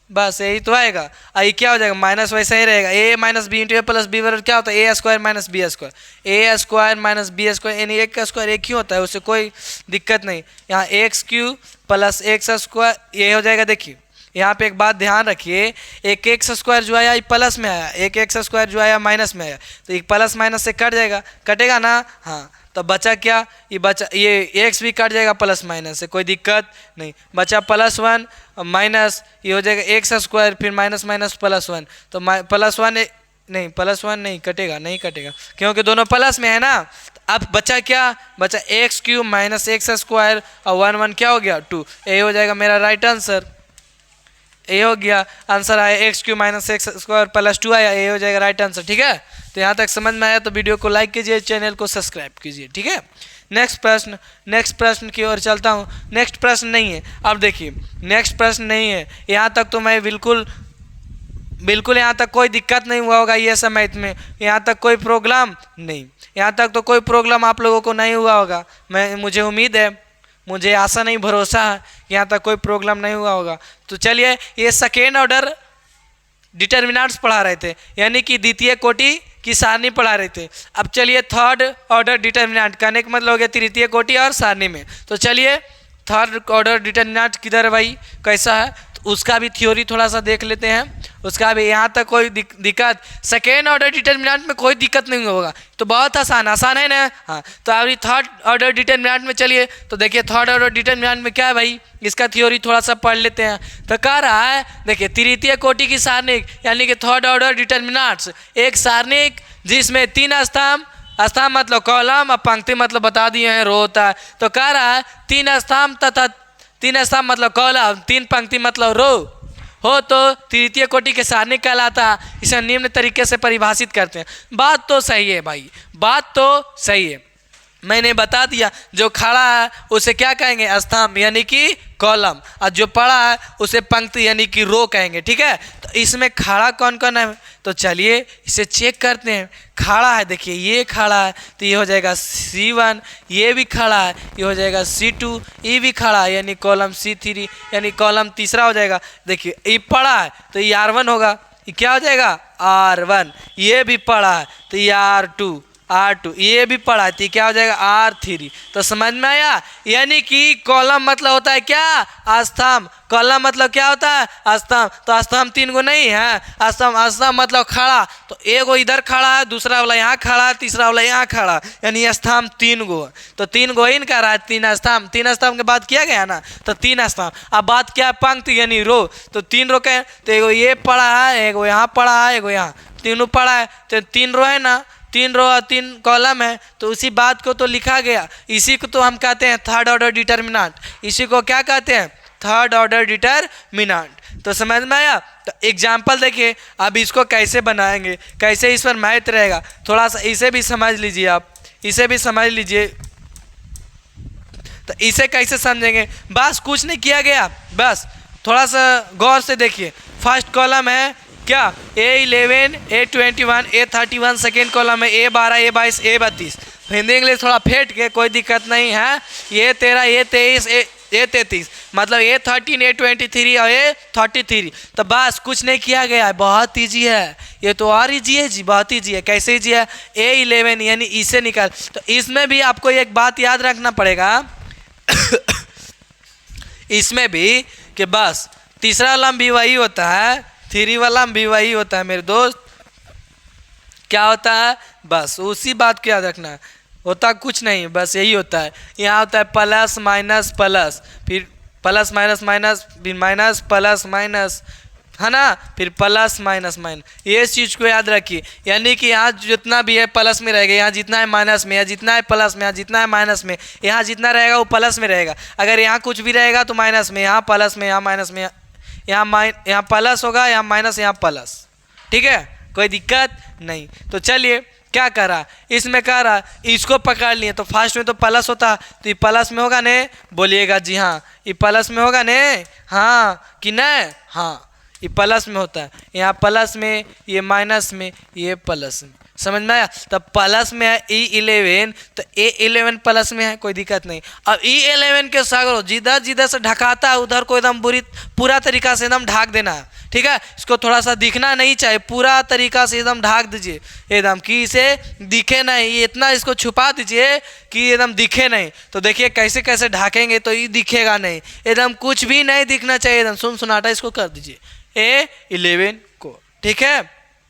बस यही तो आएगा। ये क्या हो जाएगा माइनस वैसा ही रहेगा, a - b × a + b बराबर क्या होता है a² - b², a² - b², यानी एक का स्क्वायर एक ही होता है, उससे कोई दिक्कत नहीं। यहाँ x³ + x², ये हो जाएगा देखिए यहाँ पे एक बात ध्यान रखिए, एक एक्स स्क्वायर जो आया ये प्लस में आया, एक एक्स स्क्वायर जो आया माइनस में आया, तो एक प्लस माइनस से कट जाएगा, कटेगा ना, हाँ। तो बचा क्या, ये बचा ये एक्स भी कट जाएगा प्लस माइनस से, कोई दिक्कत नहीं। बचा +1 माइनस ये हो जाएगा एक्स स्क्वायर, फिर माइनस माइनस +1, तो +1 नहीं, +1 नहीं कटेगा, नहीं कटेगा क्योंकि दोनों प्लस में है ना। अब बचा क्या, बचा x³ माइनस एक्स स्क्वायर और 1 1 क्या हो गया 2, ये हो जाएगा मेरा राइट आंसर। ये हो गया आंसर आया x³ माइनस एक्स स्क्वायर +2 आया, ये हो जाएगा राइट आंसर। ठीक है, तो यहाँ तक समझ में आया तो वीडियो को लाइक कीजिए, चैनल को सब्सक्राइब कीजिए। ठीक है, नेक्स्ट प्रश्न की ओर चलता हूँ। नेक्स्ट प्रश्न नहीं है, अब देखिए नेक्स्ट प्रश्न नहीं है, यहाँ तक तो मैं बिल्कुल यहाँ तक कोई दिक्कत नहीं हुआ होगा ये समय में, यहाँ तक कोई प्रॉब्लम नहीं, यहाँ तक तो कोई प्रॉब्लम आप लोगों को नहीं हुआ होगा। मुझे उम्मीद है, मुझे आशा नहीं भरोसा है यहाँ तक कोई प्रॉब्लम नहीं हुआ होगा। तो चलिए, ये सेकेंड ऑर्डर डिटर्मिनेंट्स पढ़ा रहे थे, यानी कि द्वितीय कोटि की सारणी पढ़ा रहे थे। अब चलिए थर्ड ऑर्डर डिटर्मिनेंट, कहने का मतलब हो गया तृतीय कोटि और सारणी में। तो चलिए थर्ड ऑर्डर डिटर्मिनेंट किधर है भाई, कैसा है, तो उसका भी थ्योरी थोड़ा सा देख लेते हैं। उसका भी यहाँ तक कोई दिक्कत, सेकेंड ऑर्डर डिटर्मिनेंट में कोई दिक्कत नहीं होगा, तो बहुत आसान है ना। हाँ, तो अभी थर्ड ऑर्डर डिटर्मिनेंट में चलिए, तो देखिए थर्ड ऑर्डर डिटर्मिनेंट में क्या है भाई, इसका थ्योरी थोड़ा सा पढ़ लेते हैं। तो कह रहा है, देखिए तृतीय कोटि की सारणिक यानी कि थर्ड ऑर्डर डिटर्मिनेंट्स, एक सारणिक जिसमें 3 स्तंभ, स्तंभ मतलब कॉलम और पंक्ति मतलब बता दिए हैं रो होता है। तो कह रहा है 3 स्तंभ तथा 3 स्तंभ मतलब कॉलम, 3 पंक्ति मतलब रो हो तो तृतीय कोटि के सारणिक कहलाता है। इसे निम्न तरीके से परिभाषित करते हैं। बात तो सही है भाई, बात तो सही है, मैंने बता दिया। जो खड़ा है उसे क्या कहेंगे, स्तंभ यानी कि कॉलम, और जो पड़ा है उसे पंक्ति यानी कि रो कहेंगे। ठीक है, तो इसमें खड़ा कौन कौन है, तो चलिए इसे चेक करते हैं। खड़ा है, देखिए ये खड़ा है तो ये हो जाएगा C1, ये भी खड़ा है ये हो जाएगा C2, ये भी खड़ा है यानी कॉलम C3 यानी कॉलम तीसरा हो जाएगा। देखिए ये पड़ा है तो ये R1 होगा, ये क्या हो जाएगा R1, ये भी पड़ा है तो ये R2, ये भी पढ़ा थी क्या हो जाएगा R3। तो समझ में आया, यानी कि कॉलम मतलब होता है क्या, स्तंभ, कॉलम मतलब क्या होता है स्तंभ। तो स्तंभ 3 गो नहीं है, स्तंभ मतलब खड़ा, तो एगो इधर खड़ा है, दूसरा वाला यहाँ खड़ा है, तीसरा वाला यहाँ खड़ा, यानी स्तंभ 3 गो। तो 3 गो इन कह रहा है 3 स्तंभ, 3 स्तंभ के बाद किया गया ना, तो 3 स्तंभ। अब बात क्या है, पंक्ति यानी रो, तो 3 रो के, तो एगो ये पड़ा है, एगो यहाँ पड़ा है, एगो यहाँ, तीनों पड़ा है, तो 3 रो है ना, 3 रो और 3 कॉलम है। तो उसी बात को तो लिखा गया, इसी को तो हम कहते हैं थर्ड ऑर्डर डिटर्मिनेंट। इसी को क्या कहते हैं, थर्ड ऑर्डर डिटर्मिनेंट। तो समझ में आया। तो एग्जाम्पल देखिए, अब इसको कैसे बनाएंगे, कैसे इस पर मैथ रहेगा, थोड़ा सा इसे भी समझ लीजिए, आप इसे भी समझ लीजिए। तो इसे कैसे समझेंगे, बस कुछ नहीं किया गया, बस थोड़ा सा गौर से देखिए। फर्स्ट कॉलम है क्या, A11, A21, A31, second column है A12, A22, A32। Hindi English थोड़ा फेंट के, कोई दिक्कत नहीं है। A13, A23, A33 मतलब A13, A23 और A33। तो बस कुछ नहीं किया गया है, बहुत ईजी है ये, तो और ईजी है जी, बहुत ईजी है। कैसे ईजी है, A11 यानी इसे निकाल। तो इसमें भी आपको एक बात याद रखना पड़ेगा इसमें भी कि बस तीसरा वाला भी वही होता है, 3 वाला भी वही होता है मेरे दोस्त। क्या होता है, बस उसी बात को याद रखना है, होता कुछ नहीं, बस यही होता है। यहाँ होता है प्लस माइनस प्लस, फिर प्लस माइनस माइनस, फिर माइनस प्लस माइनस, है ना, फिर प्लस माइनस माइनस। ये चीज़ को याद रखिए, यानी कि यहाँ जितना भी है प्लस में रहेगा, यहाँ जितना है माइनस में, यहाँ जितना है प्लस में, यहाँ जितना है माइनस में, यहाँ जितना रहेगा वो प्लस में रहेगा। अगर यहाँ कुछ भी रहेगा तो माइनस में, यहाँ प्लस में, यहाँ माइनस में, यहाँ प्लस होगा, यहाँ माइनस, यहाँ प्लस। ठीक है, कोई दिक्कत नहीं। तो चलिए क्या कर रहा, इसमें कह रहा इसको पकड़ लिए, तो फर्स्ट में तो प्लस होता, तो ये प्लस में होगा ने, बोलिएगा जी हाँ, ये प्लस में होगा ने, हाँ कि नहीं, हाँ ये प्लस में होता है। यहाँ प्लस में, ये माइनस में, ये प्लस में, समझ में आया। तब प्लस में है E11, तो A11 प्लस में है, कोई दिक्कत नहीं। अब E11 के सागर जिधर जिधर से ढकाता है उधर को एकदम पूरा तरीका से एकदम ढक देना है। ठीक है, इसको थोड़ा सा दिखना नहीं चाहिए, पूरा तरीका से एकदम ढक दीजिए एकदम कि इसे दिखे नहीं, ये इतना इसको छुपा दीजिए कि एकदम दिखे नहीं। तो देखिए कैसे कैसे ढकेंगे तो ये दिखेगा नहीं, एकदम कुछ भी नहीं दिखना चाहिए, एकदम सुनसुनाटा इसको कर दीजिए A11 को, ठीक है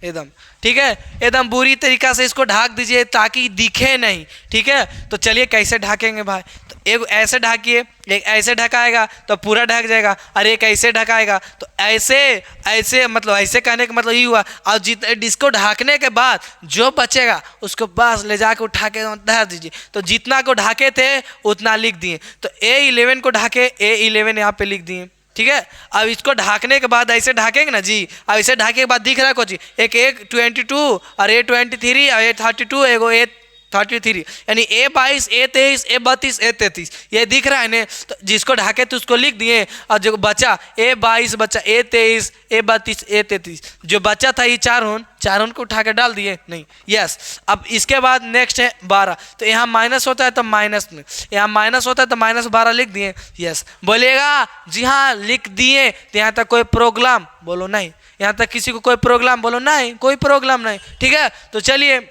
एकदम, ठीक है एकदम बुरी तरीका से इसको ढक दीजिए ताकि दिखे नहीं, ठीक है। तो चलिए कैसे ढकेंगे भाई, तो एक ऐसे ढकिए, एक ऐसे ढकाएगा तो पूरा ढक जाएगा, और एक ऐसे ढकाएगा तो ऐसे ऐसे, मतलब ऐसे कहने का मतलब ये हुआ। और इसको ढकने के बाद जो बचेगा उसको बस ले जाकर उठा के धर दीजिए। तो जितना को ढके थे उतना लिख दिए, तो A11 को ढके A11 यहाँ पे लिख दिए, ठीक है। अब इसको ढकने के बाद ऐसे ढकेंगे ना जी, अब ऐसे ढके के बाद दिख रहा है कुछ, एक A22 और A23 और A32 एगो A33, यानी A22 A23 A32 A33 ये दिख रहा है ना। तो जिसको ढके तो उसको लिख दिए, और जो बचा A22 बचा A23 A32 A33, जो बचा था ये चारों को उठा के डाल दिए नहीं, यस। अब इसके बाद नेक्स्ट है 12, तो यहाँ माइनस होता है तो माइनस में, यहाँ माइनस होता है तो -12 लिख दिए, यस। बोलिएगा जी हाँ लिख दिए, तो यहाँ तक कोई प्रॉब्लम बोलो नहीं, यहाँ तक किसी को कोई प्रॉब्लम बोलो नहीं, कोई प्रॉब्लम नहीं, ठीक है। तो चलिए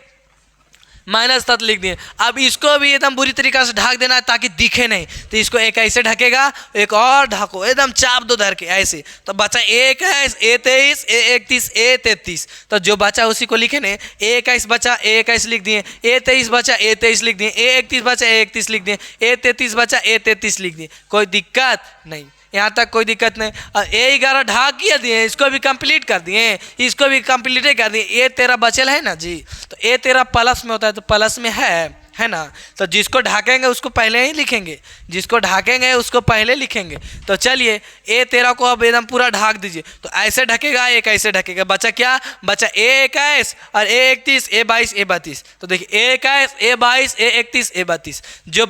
माइनस तक लिख दिए। अब इसको भी एकदम बुरी तरीका से ढक देना है ताकि दिखे नहीं, तो इसको एक ऐसे ढकेगा, एक और ढको एकदम चाप दो धर के ऐसे, तो बचा A21 A23 A31 A33, तो जो बचा उसी को लिखे नहीं, A21 बचा A21 लिख दिए, A23 बचा A23 लिख दिए, A31 बचा A31 लिख दिए, A33 बचा A33 लिख दिए, कोई दिक्कत नहीं, यहाँ तक कोई दिक्कत नहीं। और A11 ढाक किया दिए, इसको भी कंप्लीट कर दिए, इसको भी कंप्लीट कर दिए। A13 बचल है ना जी, तो A13 प्लस में होता है तो प्लस में है ना, तो जिसको ढकेंगे उसको पहले ही लिखेंगे, जिसको ढकेंगे उसको पहले लिखेंगे। तो चलिए A13 को अब एकदम पूरा ढक दीजिए, तो ऐसे ढकेगा एक ऐसे ढकेगा, बचा क्या, बचा A21 और A31 A22 A32। तो देखिए A21 A22 A31 A32, जो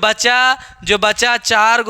बचा चार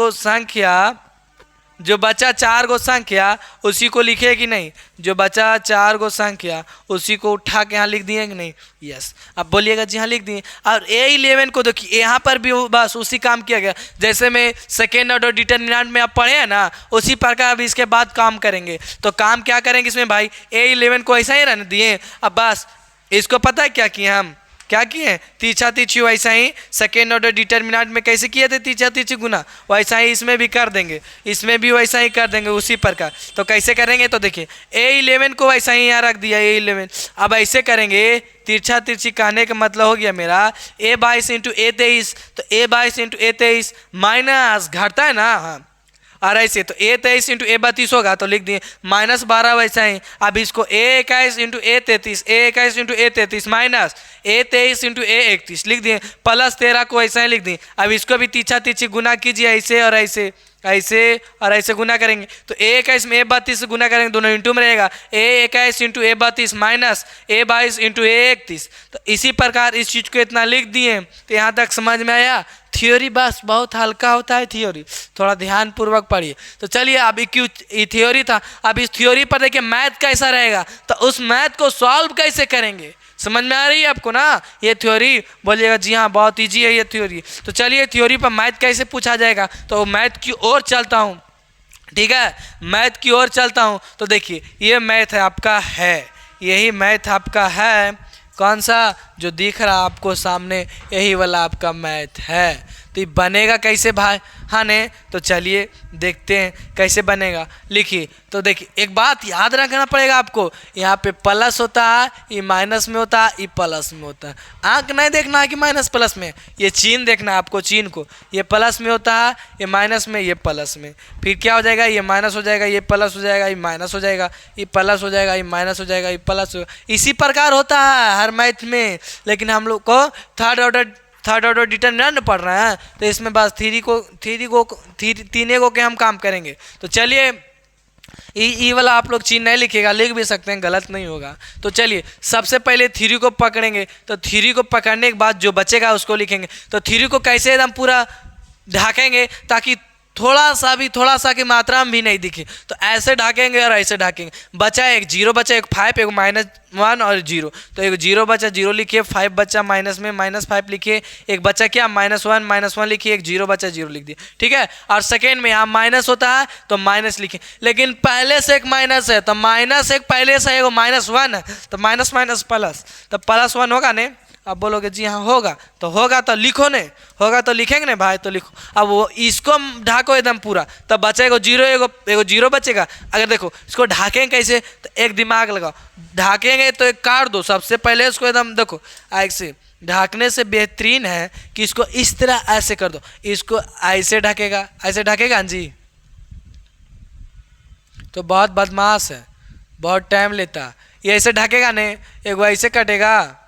गो संख्या उसी को लिखे कि नहीं, जो बचा 4 गो संख्या उसी को उठा के यहाँ लिख दिए कि नहीं, यस। अब बोलिएगा जी हाँ लिख दिए। और A11 को देखिए यहाँ पर भी बस उसी काम किया गया, जैसे में सेकेंड ऑर्डर डिटर्मिनेंट में आप पढ़े हैं ना, उसी प्रकार अब इसके बाद काम करेंगे। तो काम क्या करेंगे इसमें भाई, A11 को ऐसा ही रहने दिए। अब बस इसको पता है क्या किए, हम क्या किए, तीछा तीछी वैसा ही सेकेंड ऑर्डर डिटर्मिनेंट में कैसे किए थे तीछा तीछी गुना, वैसा ही इसमें भी कर देंगे, इसमें भी वैसा ही कर देंगे उसी प्रकार। तो कैसे करेंगे, तो देखिए A11 को वैसा ही यहाँ रख दिया A11। अब ऐसे करेंगे, तिरछा तिरछी कहने का मतलब हो गया मेरा A22 इंटू A23, तो A22 इंटू A23 माइनस घटता है ना, हाँ, और ऐसे तो A23 इंटू A32 होगा तो लिख दिए -12 वैसा ही। अब इसको A21 into A33 A21 into A33 minus A23 into A31 लिख दिए, प्लस 13 को ऐसा ही लिख दिए। अब इसको भी तीछा तीछी गुना कीजिए, ऐसे और ऐसे, ऐसे और ऐसे गुना करेंगे, तो A21 में A32 से गुना करेंगे, दोनों इंटू में रहेगा, A21 into A32 minus A22 into A31। तो इसी प्रकार इस चीज़ को इतना लिख दिए। तो यहाँ तक समझ में आया। थ्योरी बस बहुत हल्का होता है, थ्योरी थोड़ा ध्यान पूर्वक पढ़िए। तो चलिए अब ये थ्योरी था, अब इस थ्योरी पर देखिए मैथ कैसा रहेगा, तो उस मैथ को सॉल्व कैसे करेंगे, समझ में आ रही है आपको ना ये थ्योरी, बोलिएगा जी हाँ बहुत इजी है ये थ्योरी। तो चलिए थ्योरी पर मैथ कैसे पूछा जाएगा, तो मैथ की ओर चलता हूँ, ठीक है, मैथ की ओर चलता हूँ। तो देखिए ये मैथ है आपका, है यही मैथ आपका है, कौन सा जो दिख रहा आपको सामने, यही वाला आपका मैथ है। तो ये बनेगा कैसे भाई, हाँ ने, तो चलिए देखते हैं कैसे बनेगा। लिखिए, तो देखिए एक बात याद रखना पड़ेगा आपको, यहाँ पे प्लस होता है, ये माइनस में होता है, ये प्लस में होता है। आंक नहीं देखना है कि माइनस प्लस में, ये चिन्ह देखना है आपको, चिन्ह को, ये प्लस में होता है, ये माइनस में, ये प्लस में, फिर क्या हो जाएगा, ये माइनस हो जाएगा, ये प्लस हो जाएगा, ये माइनस हो जाएगा, ये प्लस हो जाएगा, ये माइनस हो जाएगा, ये प्लस हो, इसी प्रकार होता है हर मैथ में। लेकिन हम लोग को थर्ड ऑर्डर डिटर्मिनेंट पढ़ रहे हैं, तो इसमें बस तीन को के हम काम करेंगे। तो चलिए ई वाला आप लोग चिन्ह नहीं लिखेगा, लिख भी सकते हैं, गलत नहीं होगा। तो चलिए सबसे पहले थ्री को पकड़ेंगे, तो थ्री को पकड़ने के बाद जो बचेगा उसको लिखेंगे। तो थ्री को कैसे एकदम पूरा ढकेंगे ताकि थोड़ा सा की मात्रा में भी नहीं दिखे, तो ऐसे ढकेंगे और ऐसे ढकेंगे। बचा एक जीरो, बचा एक 5, एक -1 और जीरो, तो एक जीरो बचा, जीरो लिखिए, 5 बचा माइनस में -5 लिखिए, एक बचा क्या -1 लिखिए, एक जीरो बचा, जीरो लिख दिए, ठीक है। और सेकेंड में यहाँ माइनस होता है तो माइनस लिखिए, लेकिन पहले से एक माइनस है तो माइनस एक पहले से एक -1 है, तो माइनस माइनस प्लस, तो +1 होगा नहीं। अब बोलोगे जी हाँ होगा तो लिखो ने, होगा तो लिखेंगे ना भाई, तो लिखो। अब वो इसको ढाको एकदम पूरा, तब बचेगा जीरो, एगो जीरो बचेगा। अगर देखो इसको ढाकेंगे कैसे, तो एक दिमाग लगाओ, ढाकेंगे तो एक काट दो, सबसे पहले इसको एकदम देखो ऐसे ढाकने से बेहतरीन है कि इसको इस तरह ऐसे कर दो, इसको ऐसे ढकेगा, ऐसे ढकेगा जी, तो बहुत बदमाश है, बहुत टाइम लेता। ये ऐसे ढकेगा नहीं, एगो ऐसे कटेगा,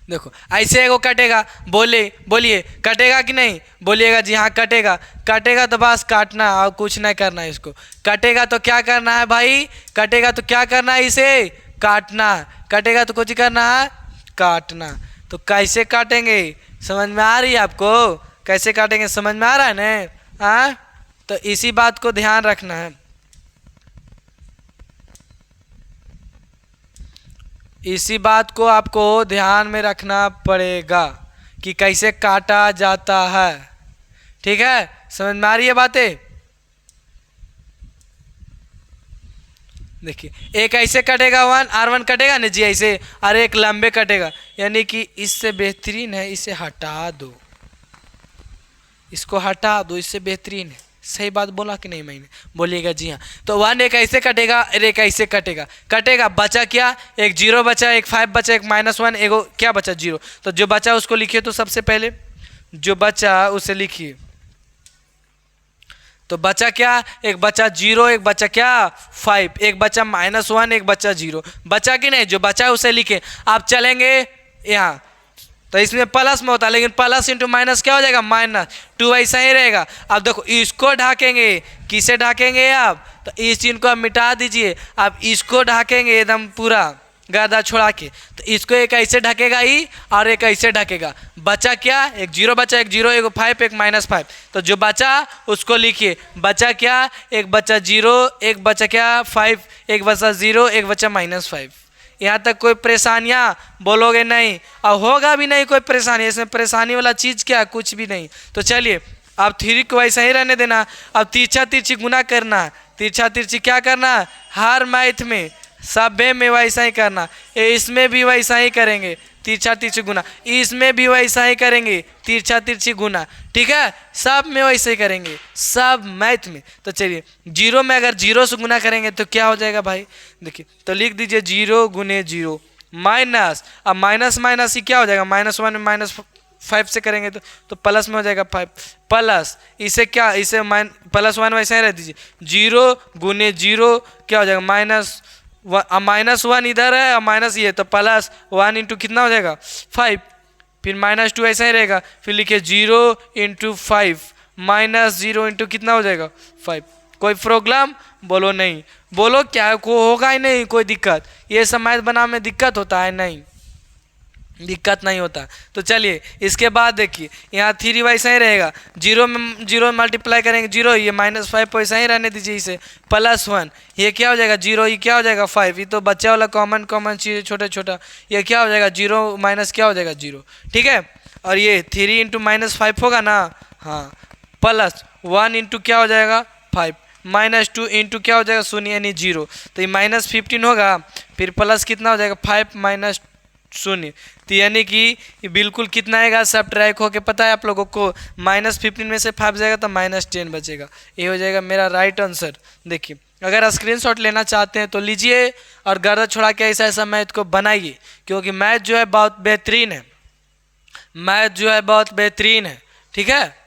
देखो ऐसे एगो कटेगा, बोलिए कटेगा कि नहीं, बोलिएगा जी हाँ कटेगा। कटेगा तो बस काटना और कुछ नहीं करना है इसको। कटेगा तो क्या करना है भाई, कटेगा तो क्या करना है, इसे काटना। कटेगा तो कुछ करना है, काटना। तो कैसे काटेंगे समझ में आ रही है आपको, कैसे काटेंगे समझ में आ रहा है ना, हाँ। तो इसी बात को ध्यान रखना है, इसी बात को आपको ध्यान में रखना पड़ेगा कि कैसे काटा जाता है, ठीक है। समझ में आ रही है बातें। देखिए एक ऐसे कटेगा R1 कटेगा ना जी ऐसे, और एक लंबे कटेगा, यानी कि इससे बेहतरीन है इसे हटा दो, इसको हटा दो, इससे बेहतरीन है। सही बात बोला कि नहीं मैंने, बोलिएगा जी हाँ। तो 1 एक ऐसे कटेगा, एक ऐसे कटेगा, बचा क्या, एक जीरो बचा, एक 5 बचा, एक -1, एगो क्या बचा जीरो। तो जो बचा उसको लिखिए, तो सबसे पहले जो बचा उसे लिखिए। तो बचा क्या, एक बचा जीरो, एक बचा क्या 5, एक बचा -1, एक बचा जीरो, बचा कि नहीं, जो बचा उसे लिखे। आप चलेंगे यहाँ, तो इसमें प्लस में होता है, लेकिन प्लस इंटू माइनस क्या हो जाएगा, -2, ऐसा ही रहेगा। अब देखो इसको ढाकेंगे, किसे ढाकेंगे आप, तो इस चिन्ह को आप मिटा दीजिए, आप इसको ढाकेंगे एकदम पूरा गर्दा छोड़ा के, तो इसको एक ऐसे ढकेगा ही और एक ऐसे ढकेगा। बचा क्या, एक जीरो बचा, एक जीरो, एक 5, एक -5, तो जो बचा उसको लिखिए। बचा क्या, एक बचा जीरो, एक बचा क्या 5, एक बचा जीरो, एक बचा -5। यहाँ तक कोई परेशानियाँ बोलोगे नहीं, और होगा भी नहीं कोई परेशानी, इसमें परेशानी वाला चीज़ क्या, कुछ भी नहीं। तो चलिए अब 3 को वैसा ही रहने देना। अब तिरछा तिरछी गुना करना, तिरछा तिरछी क्या करना, हर मैथ में सभ्य में वैसा ही करना, इसमें भी वैसा ही करेंगे, तिरछा तिरछी गुना, इसमें भी वैसा ही करेंगे, तिरछा तिरछी गुना, ठीक है। सब में वैसे ही करेंगे, सब मैथ में। तो चलिए जीरो में अगर जीरो से गुना करेंगे तो क्या हो जाएगा भाई, देखिए तो लिख दीजिए 0 गुने 0 माइनस, अब माइनस माइनस ही क्या हो जाएगा, -1 में -5 से करेंगे तो प्लस में हो जाएगा 5, प्लस इसे क्या, इसे +1 वैसे ही रह दीजिए, 0 गुने 0 क्या हो जाएगा -1 इधर है और माइनस ये, तो +1 इंटू कितना हो जाएगा 5, फिर -2 ऐसा ही रहेगा, फिर लिखिए 0 इंटू 5 -0 इंटू कितना हो जाएगा 5। कोई प्रॉब्लम बोलो नहीं, बोलो क्या को होगा ही नहीं कोई दिक्कत, ये सब मैथ बनाने में दिक्कत होता है, नहीं दिक्कत नहीं होता। तो चलिए इसके बाद देखिए यहाँ 3 वैसा ही रहेगा, 0 में 0 मल्टीप्लाई करेंगे 0, ये -5 वैसा ही रहने दीजिए, इसे +1 ये क्या हो जाएगा 0, ये क्या हो जाएगा 5, ये तो बच्चा वाला कॉमन चीज़ छोटा छोटा, ये क्या हो जाएगा 0 माइनस क्या हो जाएगा 0, ठीक है। और ये 3 इंटू -5 होगा ना, हाँ, +1 इंटू क्या हो जाएगा 5, -2 इंटू क्या हो जाएगा 0 यानी 0, तो ये -15 होगा, फिर प्लस कितना हो जाएगा 5 -0, तो यानी कि बिल्कुल कितना आएगा, सब ट्रैक होके पता है आप लोगों को, -15 में से 5 जाएगा तो -10 बचेगा, ये हो जाएगा मेरा राइट आंसर। देखिए अगर स्क्रीनशॉट लेना चाहते हैं तो लीजिए और गर्दा छोड़ा के ऐसा ऐसा मैथ को बनाइए, क्योंकि मैथ जो है बहुत बेहतरीन है, मैथ जो है बहुत बेहतरीन है, ठीक है।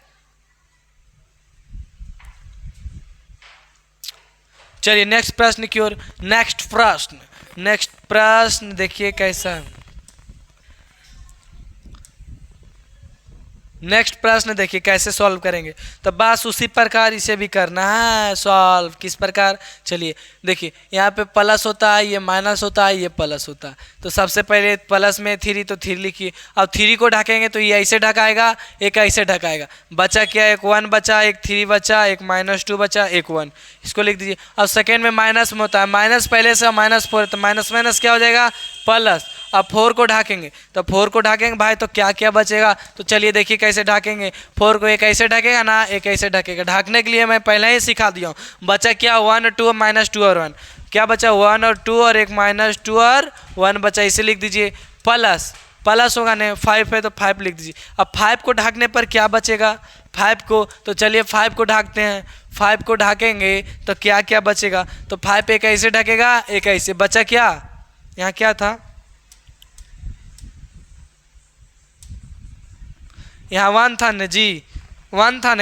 चलिए नेक्स्ट प्रश्न की ओर, नेक्स्ट प्रश्न देखिए कैसा है। नेक्स्ट प्रश्न देखिए कैसे सॉल्व करेंगे। तो बस उसी प्रकार इसे भी करना है सॉल्व। किस प्रकार, चलिए देखिए यहाँ पे प्लस होता है, ये माइनस होता है, ये प्लस होता है। तो सबसे पहले प्लस में 3 तो 3 लिखिए। अब 3 को ढकेंगे तो ये ऐसे ढकाएगा, एक ऐसे ढकाएगा। बचा क्या, एक 1 बचा, एक 3 बचा, एक -2 बचा, एक 1, इसको लिख दीजिए। अब सेकेंड में माइनस में होता है, माइनस पहले से -4 तो माइनस माइनस क्या हो जाएगा प्लस। अब 4 को ढकेंगे, तो 4 को ढकेंगे भाई तो क्या क्या बचेगा। तो चलिए देखिए कैसे ढकेंगे। 4 को एक ऐसे ढकेगा ना, एक ऐसे ढकेगा। ढकने के लिए मैं पहले ही सिखा दिया हूँ। बचा क्या 1 और 2, -2 और 1, क्या बचा 1 और 2 और एक -2 और 1 बचा, इसे लिख दीजिए प्लस। प्लस होगा नहीं, 5 है तो 5 लिख दीजिए। अब 5 को ढकने पर क्या बचेगा 5 को, तो चलिए 5 को ढकते हैं। 5 को ढकेंगे तो क्या क्या बचेगा, तो 5 एक ऐसे ढकेगा, एक ऐसे। बचा क्या, यहाँ क्या था, यहाँ 1 था न जी, 1 था न,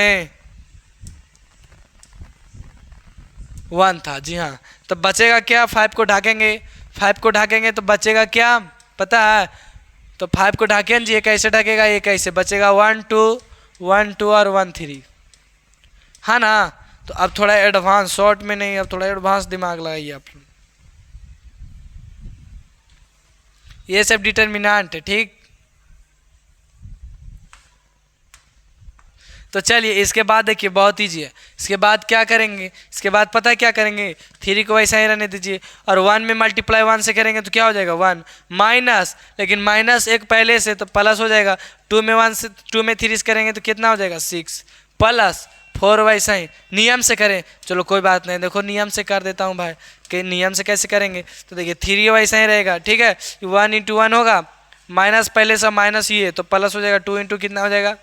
1 था जी हाँ। तो बचेगा क्या, 5 को ढकेंगे। 5 को ढकेंगे तो बचेगा क्या पता है, तो 5 को ढकें जी, एक ऐसे ढकेगा, एक ऐसे। बचेगा 1 2 1 2 और 1 3, हाँ ना। तो अब थोड़ा एडवांस, शॉर्ट में नहीं, अब थोड़ा एडवांस दिमाग लगाइए आप। ये सब डिटर्मिनेंट है, ठीक। तो चलिए इसके बाद देखिए बहुत ईजी है। इसके बाद क्या करेंगे, इसके बाद पता है क्या करेंगे, 3 को वैसा ही रहने दीजिए। और 1 में मल्टीप्लाई 1 से करेंगे तो क्या हो जाएगा 1 माइनस, लेकिन माइनस एक पहले से तो प्लस हो जाएगा। 2 में 1 से 2 में 3 से करेंगे तो कितना हो जाएगा 6 प्लस 4 वैसा ही नियम से करें। चलो कोई बात नहीं, देखो नियम से कर देता हूँ भाई कि नियम से कैसे करेंगे। तो देखिए 3 वैसा ही रहेगा, ठीक है। 1 × 1 होगा, माइनस पहले से माइनस ये तो प्लस हो जाएगा। 2 × कितना हो जाएगा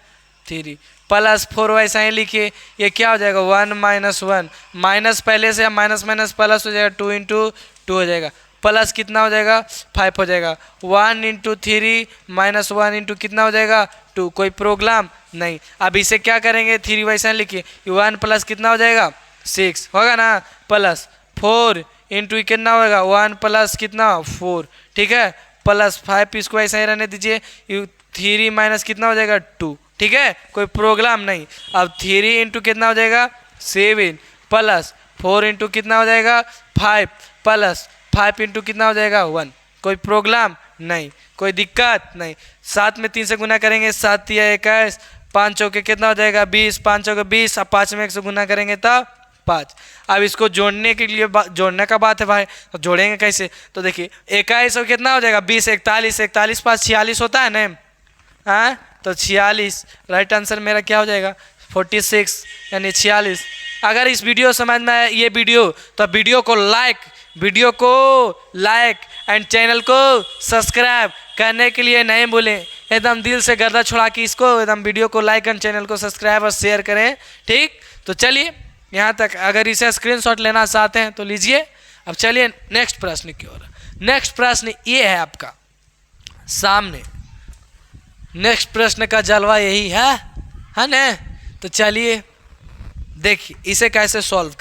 3 प्लस 4 वैसा ही लिखिए। ये क्या हो जाएगा 1 - 1, माइनस पहले से माइनस माइनस प्लस हो जाएगा। 2 × 2 हो जाएगा, प्लस कितना हो जाएगा 5 हो जाएगा। 1 × 3 - 1 × कितना हो जाएगा 2, कोई प्रॉब्लम नहीं। अब इसे क्या करेंगे 3 वैसा लिखिए। 1 प्लस कितना हो जाएगा 6 होगा ना, प्लस 4 × कितना होगा 1 प्लस कितना 4, ठीक है, प्लस 5, इसको ऐसा ही रहने दीजिए। 3 माइनस कितना हो जाएगा 2, ठीक है, कोई प्रॉब्लम नहीं। अब 3 × कितना हो जाएगा 7 प्लस 4 × कितना हो जाएगा 5 प्लस 5 × कितना हो जाएगा 1, कोई प्रॉब्लम नहीं, कोई दिक्कत नहीं। 7 में 3 से गुना करेंगे, 7 या 21, 5 चौके कितना हो जाएगा 20, 5 चौके 20। अब 5 में 1 से गुना करेंगे तब 5। अब इसको जोड़ने के लिए जोड़ने का बात है भाई, तो जोड़ेंगे कैसे। तो देखिए 21 कितना हो जाएगा 20, 41, 41 5 46 होता है ना, हाँ तो 46 राइट आंसर मेरा क्या हो जाएगा 46 यानी 46। अगर इस वीडियो समझ में आया ये वीडियो, तो वीडियो को लाइक एंड चैनल को सब्सक्राइब करने के लिए नहीं भूलें। एकदम दिल से गर्दा छुड़ा के इसको एकदम वीडियो को लाइक एंड चैनल को सब्सक्राइब और शेयर करें, ठीक। तो चलिए यहाँ तक, अगर इसे स्क्रीनशॉट लेना चाहते हैं तो लीजिए। अब चलिए नेक्स्ट प्रश्न की ओर। नेक्स्ट प्रश्न ये है आपका सामने। नेक्स्ट प्रश्न का जलवा यही है ना। तो चलिए देखिए इसे कैसे सॉल्व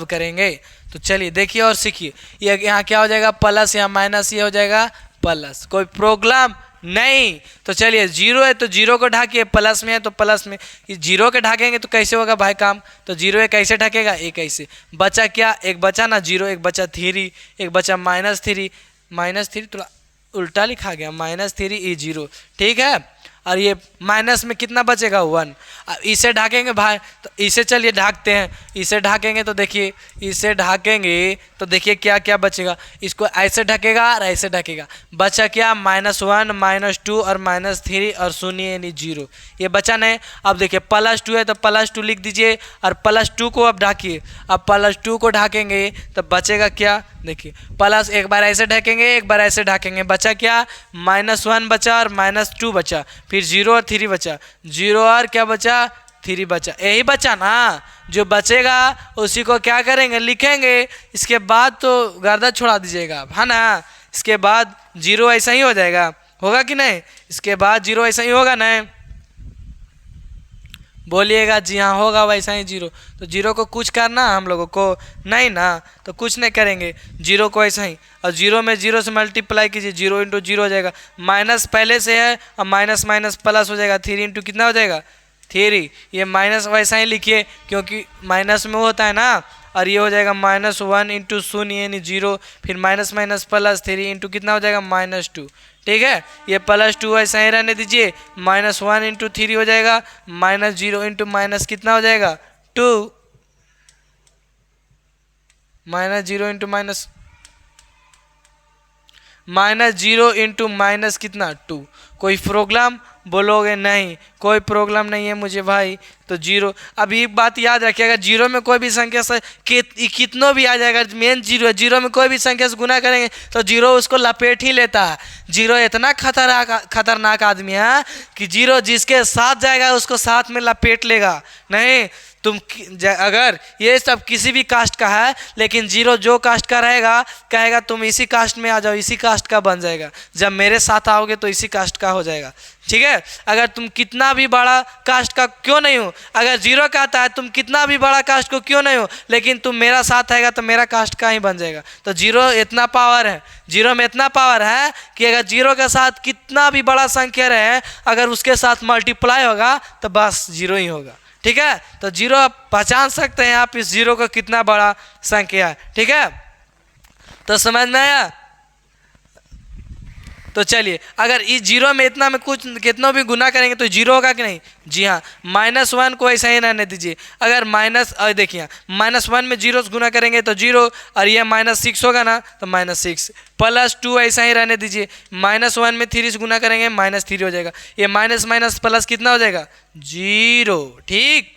करेंगे, तो चलिए देखिए और सीखिए। ये यहाँ क्या हो जाएगा प्लस या माइनस, ये हो जाएगा प्लस, कोई प्रॉब्लम नहीं। तो चलिए 0 है तो 0 को ढाकिए, प्लस में है तो प्लस में। ये 0 के ढकेंगे तो कैसे होगा भाई काम, तो 0 एक ऐसे ढकेगा, एक ऐसे। बचा क्या, एक बचा ना 0, एक बचा 3, एक बचा -3 थोड़ा उल्टा लिखा गया, -3 ये 0, ठीक है। और ये माइनस में कितना बचेगा 1। अब इसे ढकेंगे भाई, तो इसे चलिए ढकते हैं। इसे ढकेंगे तो देखिए, इसे ढकेंगे तो देखिए क्या क्या बचेगा। इसको ऐसे ढकेगा और ऐसे ढकेगा, बचा क्या -1 -2 और -3 और 0 यानी 0, ये बचा नहीं। अब देखिए +2 है तो +2 लिख दीजिए और +2 को अब ढाकिए। अब +2 को ढकेंगे तो बचेगा क्या, देखिए प्लस एक बार ऐसे ढकेंगे, एक बार ऐसे ढकेंगे, बचा क्या -1 बचा और -2 बचा, फिर 0 और 3 बचा, 0 और क्या बचा 3 बचा, यही बचा ना। जो बचेगा उसी को क्या करेंगे लिखेंगे। इसके बाद तो गर्दा छोड़ा दीजिएगा, है ना। इसके बाद 0 ऐसा ही हो जाएगा, होगा कि नहीं, इसके बाद 0 ऐसा ही होगा ना। बोलिएगा जी हाँ होगा वैसा ही जीरो। तो जीरो को कुछ करना हम लोगों को नहीं ना, तो कुछ नहीं करेंगे जीरो को ऐसा ही। और जीरो में जीरो से मल्टीप्लाई कीजिए, जीरो इंटू जीरो हो जाएगा, माइनस पहले से है और माइनस माइनस प्लस हो जाएगा, थ्री इंटू कितना हो जाएगा थ्री। ये माइनस वैसा ही लिखिए क्योंकि माइनस में वो होता है ना, और ये हो जाएगा माइनस वन इंटू शून्य यानी जीरो, फिर minus minus plus three into कितना हो जाएगा माइनस टू। ठीक है, ये प्लस टू ऐसा ही रहने दीजिए, माइनस वन इंटू थ्री हो जाएगा, माइनस जीरो इंटू माइनस कितना हो जाएगा two, minus zero into minus zero into minus कितना टू। कोई प्रॉब्लम बोलोगे नहीं, कोई प्रॉब्लम नहीं है मुझे भाई। तो जीरो, अब एक बात याद रखिएगा, जीरो में कोई भी संख्या से कितनों भी आ जाएगा, मेन जीरो है, जीरो में कोई भी संख्या से गुना करेंगे तो जीरो उसको लपेट ही लेता है। जीरो इतना खतरनाक आदमी है कि जीरो जिसके साथ जाएगा उसको साथ में लपेट लेगा। नहीं तुम अगर ये सब किसी भी कास्ट का है, लेकिन जीरो जो कास्ट का रहेगा कहेगा तुम इसी कास्ट में आ जाओ, इसी कास्ट का बन जाएगा, जब मेरे साथ आओगे तो इसी कास्ट का हो जाएगा। ठीक है, अगर तुम कितना भी बड़ा कास्ट का क्यों नहीं हो, अगर जीरो का आता है तुम कितना भी बड़ा कास्ट को क्यों नहीं हो, लेकिन तुम मेरा साथ आएगा तो मेरा कास्ट का ही बन जाएगा। तो जीरो इतना पावर है, जीरो में इतना पावर है कि अगर जीरो के साथ कितना भी बड़ा संख्या रहे, अगर उसके साथ मल्टीप्लाई होगा तो बस जीरो ही होगा। ठीक है, तो जीरो आप पहचान सकते हैं आप इस जीरो का कितना बड़ा संख्या है। ठीक है, तो समझ में आया। तो चलिए, अगर इस जीरो में इतना में कुछ कितना भी गुना करेंगे तो जीरो होगा कि नहीं, जी हाँ। माइनस वन को ऐसा ही रहने दीजिए, अगर माइनस देखिए माइनस वन में जीरो से गुना करेंगे तो जीरो, और ये माइनस सिक्स होगा ना तो माइनस सिक्स, प्लस टू ऐसा ही रहने दीजिए, माइनस वन में थ्री से गुना करेंगे माइनस थ्री हो जाएगा, ये माइनस माइनस प्लस कितना हो जाएगा जीरो। ठीक,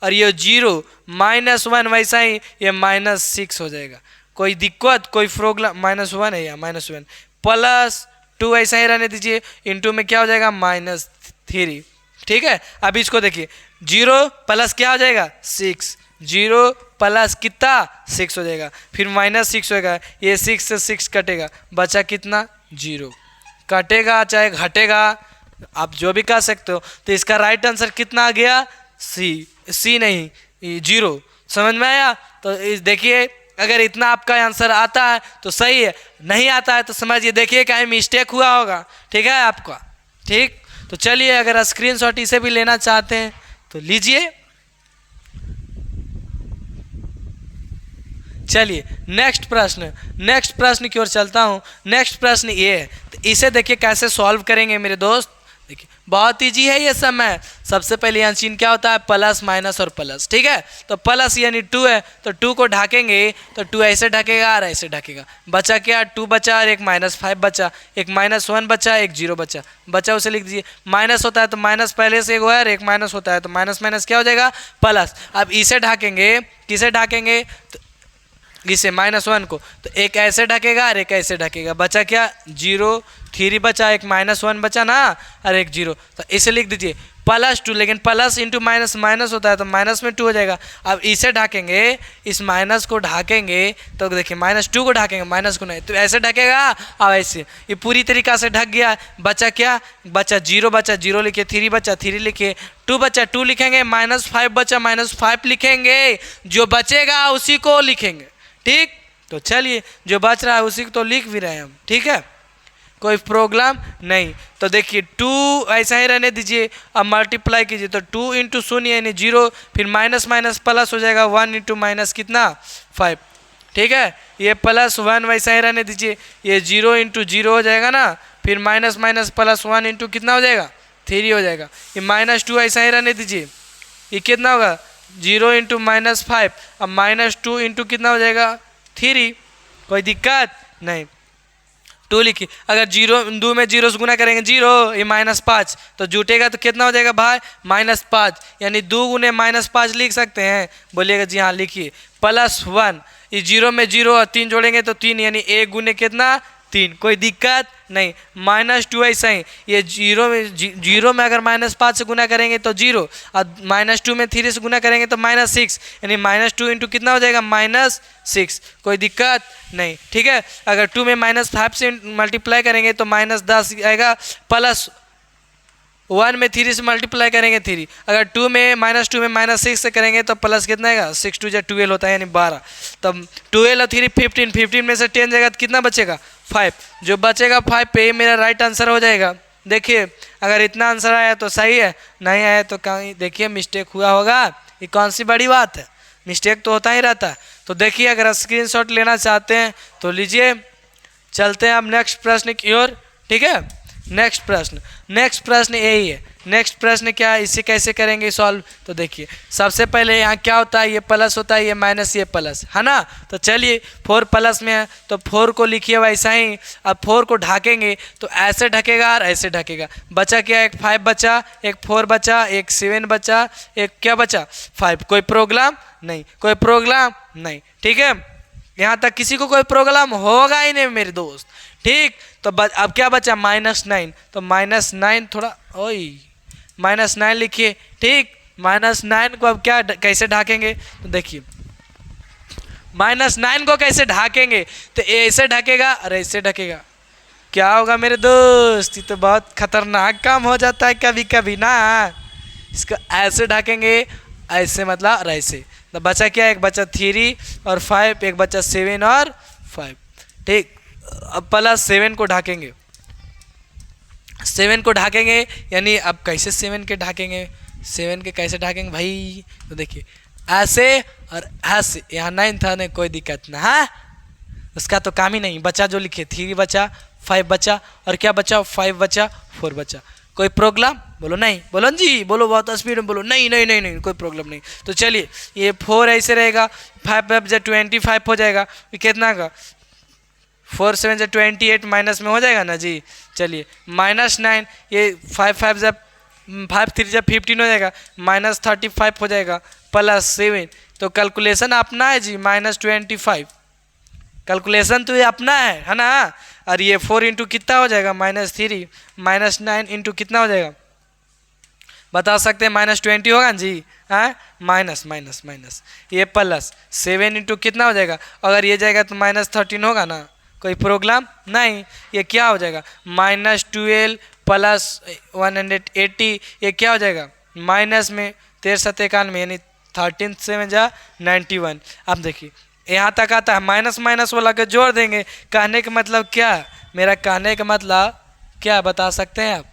और ये जीरो माइनस वन वैसा ही ये माइनस सिक्स हो जाएगा। कोई दिक्कत, कोई प्रॉब्लम, माइनस वन है या माइनस वन, प्लस टू ऐसा ही रहने दीजिए, इंटू में क्या हो जाएगा माइनस थ्री। ठीक है, अब इसको देखिए, जीरो प्लस क्या हो जाएगा सिक्स, जीरो प्लस कितना सिक्स हो जाएगा, फिर माइनस सिक्स होगा, ये सिक्स से सिक्स कटेगा, बचा कितना जीरो, कटेगा चाहे घटेगा आप जो भी कह सकते हो। तो इसका राइट आंसर कितना आ गया सी नहीं जीरो। समझ में आया। तो देखिए अगर इतना आपका आंसर आता है तो सही है, नहीं आता है तो समझिए देखिए कहीं मिस्टेक हुआ होगा। ठीक है आपका, ठीक। तो चलिए अगर स्क्रीनशॉट इसे भी लेना चाहते हैं तो लीजिए। चलिए नेक्स्ट प्रश्न की ओर चलता हूँ। नेक्स्ट प्रश्न ये है, तो इसे देखिए कैसे सॉल्व करेंगे मेरे दोस्त। देखिए बहुत ईजी है ये समय। सबसे पहले यहाँ चिन्ह क्या होता है प्लस माइनस और प्लस। ठीक है, तो प्लस यानी टू है तो टू को ढकेंगे तो टू ऐसे ढकेगा और ऐसे ढकेगा, बचा क्या टू बचा और एक माइनस फाइव बचा, एक माइनस वन बचा, एक जीरो बचा उसे लिख दीजिए। माइनस होता है तो माइनस पहले से एक है और एक माइनस होता है तो माइनस माइनस क्या हो जाएगा प्लस। अब इसे ढकेंगे, किसे ढकेंगे तो इसे माइनस वन को, तो एक ऐसे ढकेगा और एक ऐसे ढकेगा, बचा क्या जीरो, थ्री बचा, एक माइनस वन बचा ना और एक जीरो, तो इसे लिख दीजिए प्लस टू। लेकिन प्लस इंटू माइनस माइनस होता है तो माइनस में टू हो जाएगा। अब इसे ढकेंगे, इस माइनस को ढकेंगे तो देखिए माइनस टू को ढकेंगे, माइनस को नहीं, तो ऐसे ढकेगा अब ऐसे, ये पूरी तरीक़ा से ढक गया। बचा क्या बचा जीरो, बचा जीरो लिखे, थ्री बचा थ्री लिखे, टू बचा टू लिखेंगे, माइनस फाइव बचा माइनस फाइव लिखेंगे, जो बचेगा उसी को लिखेंगे। ठीक, तो चलिए जो बच रहा है उसी को तो लिख भी रहे हैं हम। ठीक है, कोई प्रॉब्लम नहीं। तो देखिए टू ऐसा ही रहने दीजिए, अब मल्टीप्लाई कीजिए तो टू इंटू शून्य यानी जीरो, फिर माइनस माइनस प्लस हो जाएगा, वन इंटू माइनस कितना फाइव। ठीक है, ये प्लस वन वैसा ही रहने दीजिए, ये जीरो इंटू जीरो हो जाएगा ना, फिर minus minus plus one into कितना हो जाएगा थ्री हो जाएगा, ये माइनस टू ऐसा ही रहने दीजिए, ये कितना होगा जीरो इंटू माइनस फाइव, अब माइनस टू इंटू कितना हो जाएगा थ्री, कोई दिक्कत नहीं। टू लिखिए, अगर जीरो दो में जीरो से गुना करेंगे जीरो, ये माइनस पाँच, तो जुटेगा तो कितना हो जाएगा भाई माइनस पाँच, यानी दो गुने माइनस पाँच लिख सकते हैं। बोलिएगा जी हाँ लिखिए, प्लस वन, ये जीरो में जीरो और तीन जोड़ेंगे तो तीन, यानी एक गुने कितना तीन, कोई दिक्कत नहीं। माइनस टू ऐसा ही, ये जीरो में अगर माइनस पाँच से गुना करेंगे तो जीरो, और माइनस टू में थ्री से गुना करेंगे तो माइनस सिक्स, यानी माइनस टू इंटू कितना हो जाएगा माइनस सिक्स, कोई दिक्कत नहीं। ठीक है, अगर टू में माइनस फाइव से मल्टीप्लाई करेंगे तो माइनस दस आएगा, प्लस 1 में 3 से मल्टीप्लाई करेंगे 3, अगर 2 में -6 से करेंगे तो प्लस कितना आएगा, 6 2 जा 12 होता है यानी 12, तब 12 और 3 15, 15 में से 10 जाएगा तो कितना बचेगा 5, जो बचेगा 5 पे ही मेरा राइट आंसर हो जाएगा। देखिए अगर इतना आंसर आया तो सही है, नहीं आया तो कहीं देखिए मिस्टेक हुआ होगा, ये कौन सी बड़ी बात है, मिस्टेक तो होता ही रहता है। तो देखिए अगर स्क्रीनशॉट लेना चाहते हैं तो लीजिए। चलते हैं अब नेक्स्ट प्रश्न की ओर, ठीक है। नेक्स्ट प्रश्न यही है। नेक्स्ट प्रश्न क्या है, इसे कैसे करेंगे सॉल्व, तो देखिए सबसे पहले यहाँ क्या होता है, ये प्लस होता है, ये माइनस, ये प्लस है ना। तो चलिए 4 प्लस में है तो 4 को लिखिए वैसा ही। अब 4 को ढकेंगे तो ऐसे ढकेगा और ऐसे ढकेगा, बचा क्या, एक 5 बचा, एक 4 बचा, एक 7 बचा, एक क्या बचा 5। कोई प्रॉब्लम नहीं, कोई प्रॉब्लम नहीं, ठीक है। यहाँ तक किसी को कोई प्रॉब्लम होगा ही नहीं मेरे दोस्त, ठीक। तो अब क्या बचा -9, तो -9 थोड़ा -9 लिखिए, ठीक। -9 को अब क्या कैसे ढकेंगे, तो देखिए -9 को कैसे ढकेंगे, तो ऐसे ढकेगा और ऐसे ढकेगा, क्या होगा मेरे दोस्त, ये तो बहुत खतरनाक काम हो जाता है कभी कभी ना। इसको ऐसे ढकेंगे, ऐसे मतलब और ऐसे, तो बचा क्या, एक बचा 3 और 5, एक बचा 7 और 5, ठीक। अब प्लस 7 को ढकेंगे, 7 को ढकेंगे, यानी अब कैसे 7 के ढकेंगे, 7 के कैसे ढकेंगे भाई, तो देखिए ऐसे और ऐसे, यहाँ 9 था नहीं, कोई दिक्कत ना, हाँ उसका तो काम ही नहीं बचा, जो लिखे 3 बचा, 5 बचा और क्या बचा 5 बचा, 4 बचा। कोई प्रॉब्लम, बोलो नहीं, बोलो जी, बोलो बहुत स्पीड में बोलो, नहीं नहीं नहीं नहीं कोई प्रॉब्लम नहीं। तो चलिए ये 4 ऐसे रहेगा, 5 जब 25 हो जाएगा, कितना का 4 7 जब 28 माइनस में हो जाएगा ना जी। चलिए -9, ये 5 जब 5 3 जब 15 हो जाएगा, -35 हो जाएगा, प्लस 7, तो कैलकुलेशन अपना है जी, -25 कैलकुलेशन तो ये अपना है ना। और ये 4 इंटू कितना हो जाएगा, -3, -9 इंटू कितना हो जाएगा बता सकते हैं, -20 होगा जी, हाँ माइनस ये प्लस 7 इंटू कितना हो जाएगा, अगर ये जाएगा तो -13 होगा ना, कोई प्रॉब्लम नहीं। ये क्या हो जाएगा -12 प्लस 180, ये क्या हो जाएगा माइनस में 13 7 91, यानी 13 7 जा 91। अब देखिए यहाँ तक आता है, माइनस माइनस वाला के जोड़ देंगे। कहने का मतलब क्या, मेरा कहने का मतलब क्या बता सकते हैं आप,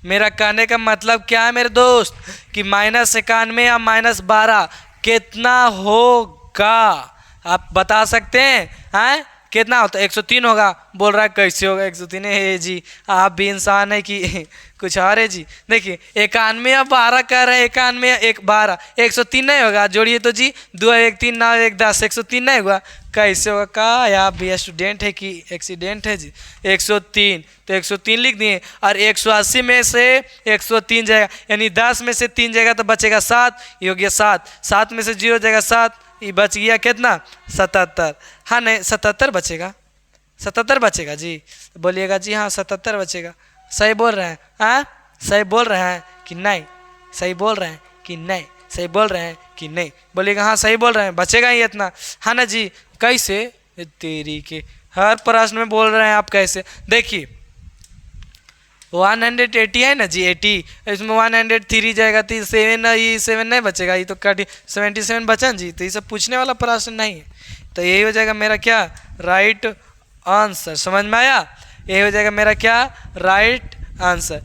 मेरा कहने का मतलब क्या है मेरे दोस्त, कि -91 या -12 कितना होगा, आप बता सकते हैं कितना होता है, 103 होगा। बोल रहा है कैसे होगा 103 है जी, आप भी इंसान है कि कुछ और है जी। देखिए 91 या 12 कह रहे हैं, 91 या 12, 103 नहीं होगा, जोड़िए तो जी, 2 1 3 9 1 10, 103 नहीं होगा, कैसे होगा का, आप भी स्टूडेंट है कि एक्सीडेंट है जी। 103 तो 103 लिख दिए, और 180 में से 103 जाएगा, यानी 10 में से 3 जाएगा तो बचेगा 7, ये हो गया 7, 7 में से 0 जाएगा 7, ये बच गया कितना 77, हाँ नहीं 77 बचेगा, 77 बचेगा जी, बोलिएगा जी हाँ 77 बचेगा। सही बोल रहे हैं, हाँ सही बोल रहे हैं कि नहीं, सही बोल रहे हैं कि नहीं, सही बोल रहे हैं कि नहीं, बोलिएगा हाँ सही बोल रहे हैं, बचेगा ही इतना, हाँ ना जी। कैसे, तेरी के हर प्रश्न में बोल रहे हैं आप कैसे। देखिए 180 है ना जी, 80, इसमें 103 जाएगा तो 7, ये 7 नहीं बचेगा, ये तो कट 77 बचा जी, तो ये सब पूछने वाला प्रश्न नहीं है। तो यही हो जाएगा मेरा क्या राइट आंसर, समझ में आया, यही हो जाएगा मेरा क्या राइट आंसर।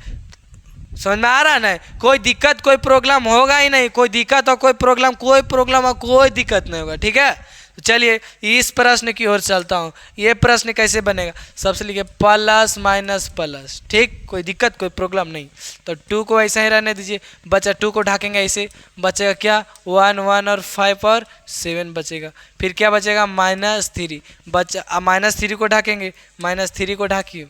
समझ में आ रहा है ना, कोई दिक्कत कोई प्रॉब्लम होगा ही नहीं, कोई दिक्कत और कोई प्रॉब्लम और कोई दिक्कत नहीं होगा, ठीक है। तो चलिए इस प्रश्न की ओर चलता हूँ। ये प्रश्न कैसे बनेगा, सबसे लिखिए प्लस माइनस प्लस, ठीक, कोई दिक्कत कोई प्रॉब्लम नहीं। तो 2 को ऐसा ही रहने दीजिए, बचा 2 को ढकेंगे ऐसे, बचेगा क्या 1 1 और 5 और 7 बचेगा। फिर क्या बचेगा -3 बचा, -3 को ढकेंगे, -3 को ढाकिए,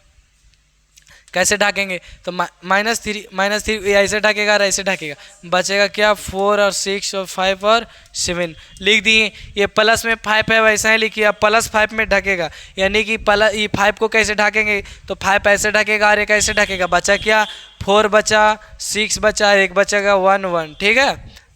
कैसे ढकेंगे तो -3 ऐसे ढकेगा और ऐसे ढकेगा, बचेगा क्या 4 और 6 और 5 और 7 लिख दिए। ये प्लस में 5 है वैसा ही लिखिए, अब +5 में ढकेगा, यानी कि ये 5 को कैसे ढकेंगे तो 5 ऐसे ढकेगा और एक ऐसे ढकेगा, बचा क्या 4 बचा, 6 बचा, एक बचेगा 1 1, ठीक है,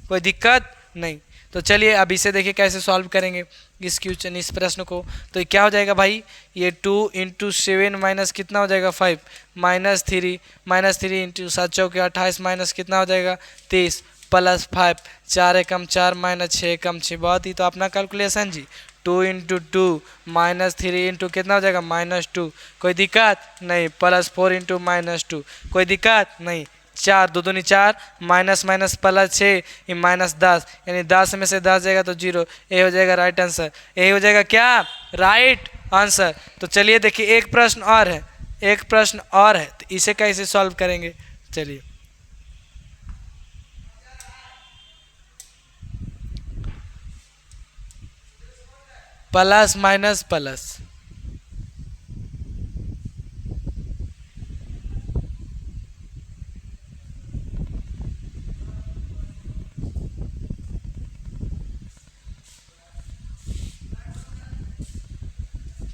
कोई दिक्कत नहीं। तो चलिए अब इसे देखिए कैसे सॉल्व करेंगे। इस क्वेश्चन इस प्रश्न को। तो क्या हो जाएगा भाई, ये 2 इंटू 7 माइनस कितना हो जाएगा 5 माइनस 3 इंटू 7 चौके 28 माइनस कितना हो जाएगा 30 प्लस 5 4 एकम 4 माइनस 6 एकम 6। बहुत ही तो अपना कैलकुलेशन जी। 2 इंटू 2 माइनस 3 इंटू कितना हो जाएगा -2। कोई दिक्कत नहीं। प्लस 4 इंटू -2 कोई दिक्कत नहीं। 4 2 दूनी 4 माइनस माइनस प्लस 6 ये -10 यानी 10 में से 10 जाएगा तो 0। ये हो जाएगा राइट आंसर। यही हो जाएगा क्या राइट आंसर। तो चलिए देखिए एक प्रश्न और है, एक प्रश्न और है, तो इसे कैसे सॉल्व करेंगे। चलिए प्लस माइनस प्लस,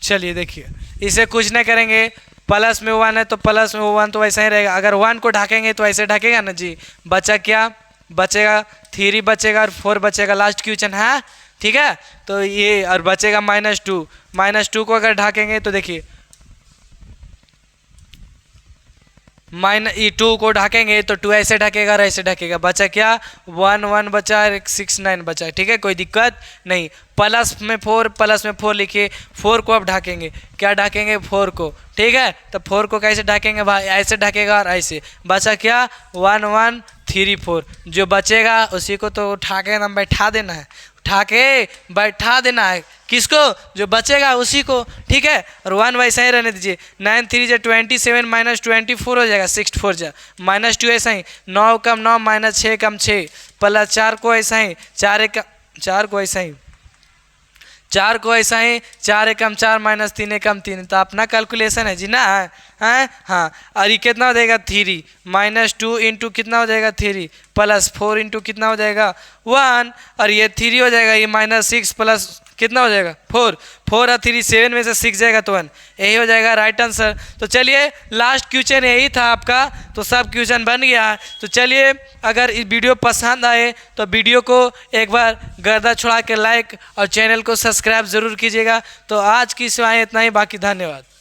चलिए देखिए इसे कुछ नहीं करेंगे। प्लस में 1 है तो प्लस में 1 तो वैसा ही रहेगा। अगर 1 को ढकेंगे तो ऐसे ढकेगा ना जी। बचा क्या बचेगा 3 बचेगा और 4 बचेगा, लास्ट क्वेश्चन है ठीक है। तो ये और बचेगा -2 को अगर ढकेंगे तो देखिए -2 को ढकेंगे तो 2 ऐसे ढकेगा और ऐसे ढकेगा। बचा क्या 1 1 बचा और 6 9 बचा, ठीक है कोई दिक्कत नहीं। प्लस में 4 लिखिए। 4 को अब ढकेंगे, क्या ढकेंगे 4 को, ठीक है। तो 4 को कैसे ढकेंगे भाई, ऐसे ढकेगा और ऐसे। बचा क्या 1 1 3 4। जो बचेगा उसी को तो उठा के ना बैठा देना है, उठा के बैठा देना है। किसको, जो बचेगा उसी को, ठीक है। और 1 वैसा ही रहने दीजिए। 9 3 जा 27 माइनस 24 हो जाएगा। 6 4 जा -2 ऐसा ही। 9 कम 9 माइनस 6 कम 6 प्लस 4 को ऐसा ही 4 को ऐसा ही 4 को ऐसा ही 4 एकम 4 माइनस 3 एकम 3। तो अपना कैलकुलेशन है जी ना है हाँ। और ये कितना हो जाएगा 3 -2 इंटू कितना हो जाएगा 3 प्लस 4 इंटू कितना हो जाएगा 1 और ये 3 हो जाएगा। ये -6 प्लस कितना हो जाएगा 4 4 और 3 7 में से 6 जाएगा तो 1। यही हो जाएगा राइट आंसर। तो चलिए लास्ट क्वेश्चन यही था आपका, तो सब क्वेश्चन बन गया है। तो चलिए अगर इस वीडियो पसंद आए तो वीडियो को एक बार गर्दा छुड़ा के लाइक और चैनल को सब्सक्राइब ज़रूर कीजिएगा। तो आज की सेवाएं इतना ही, बाकी धन्यवाद।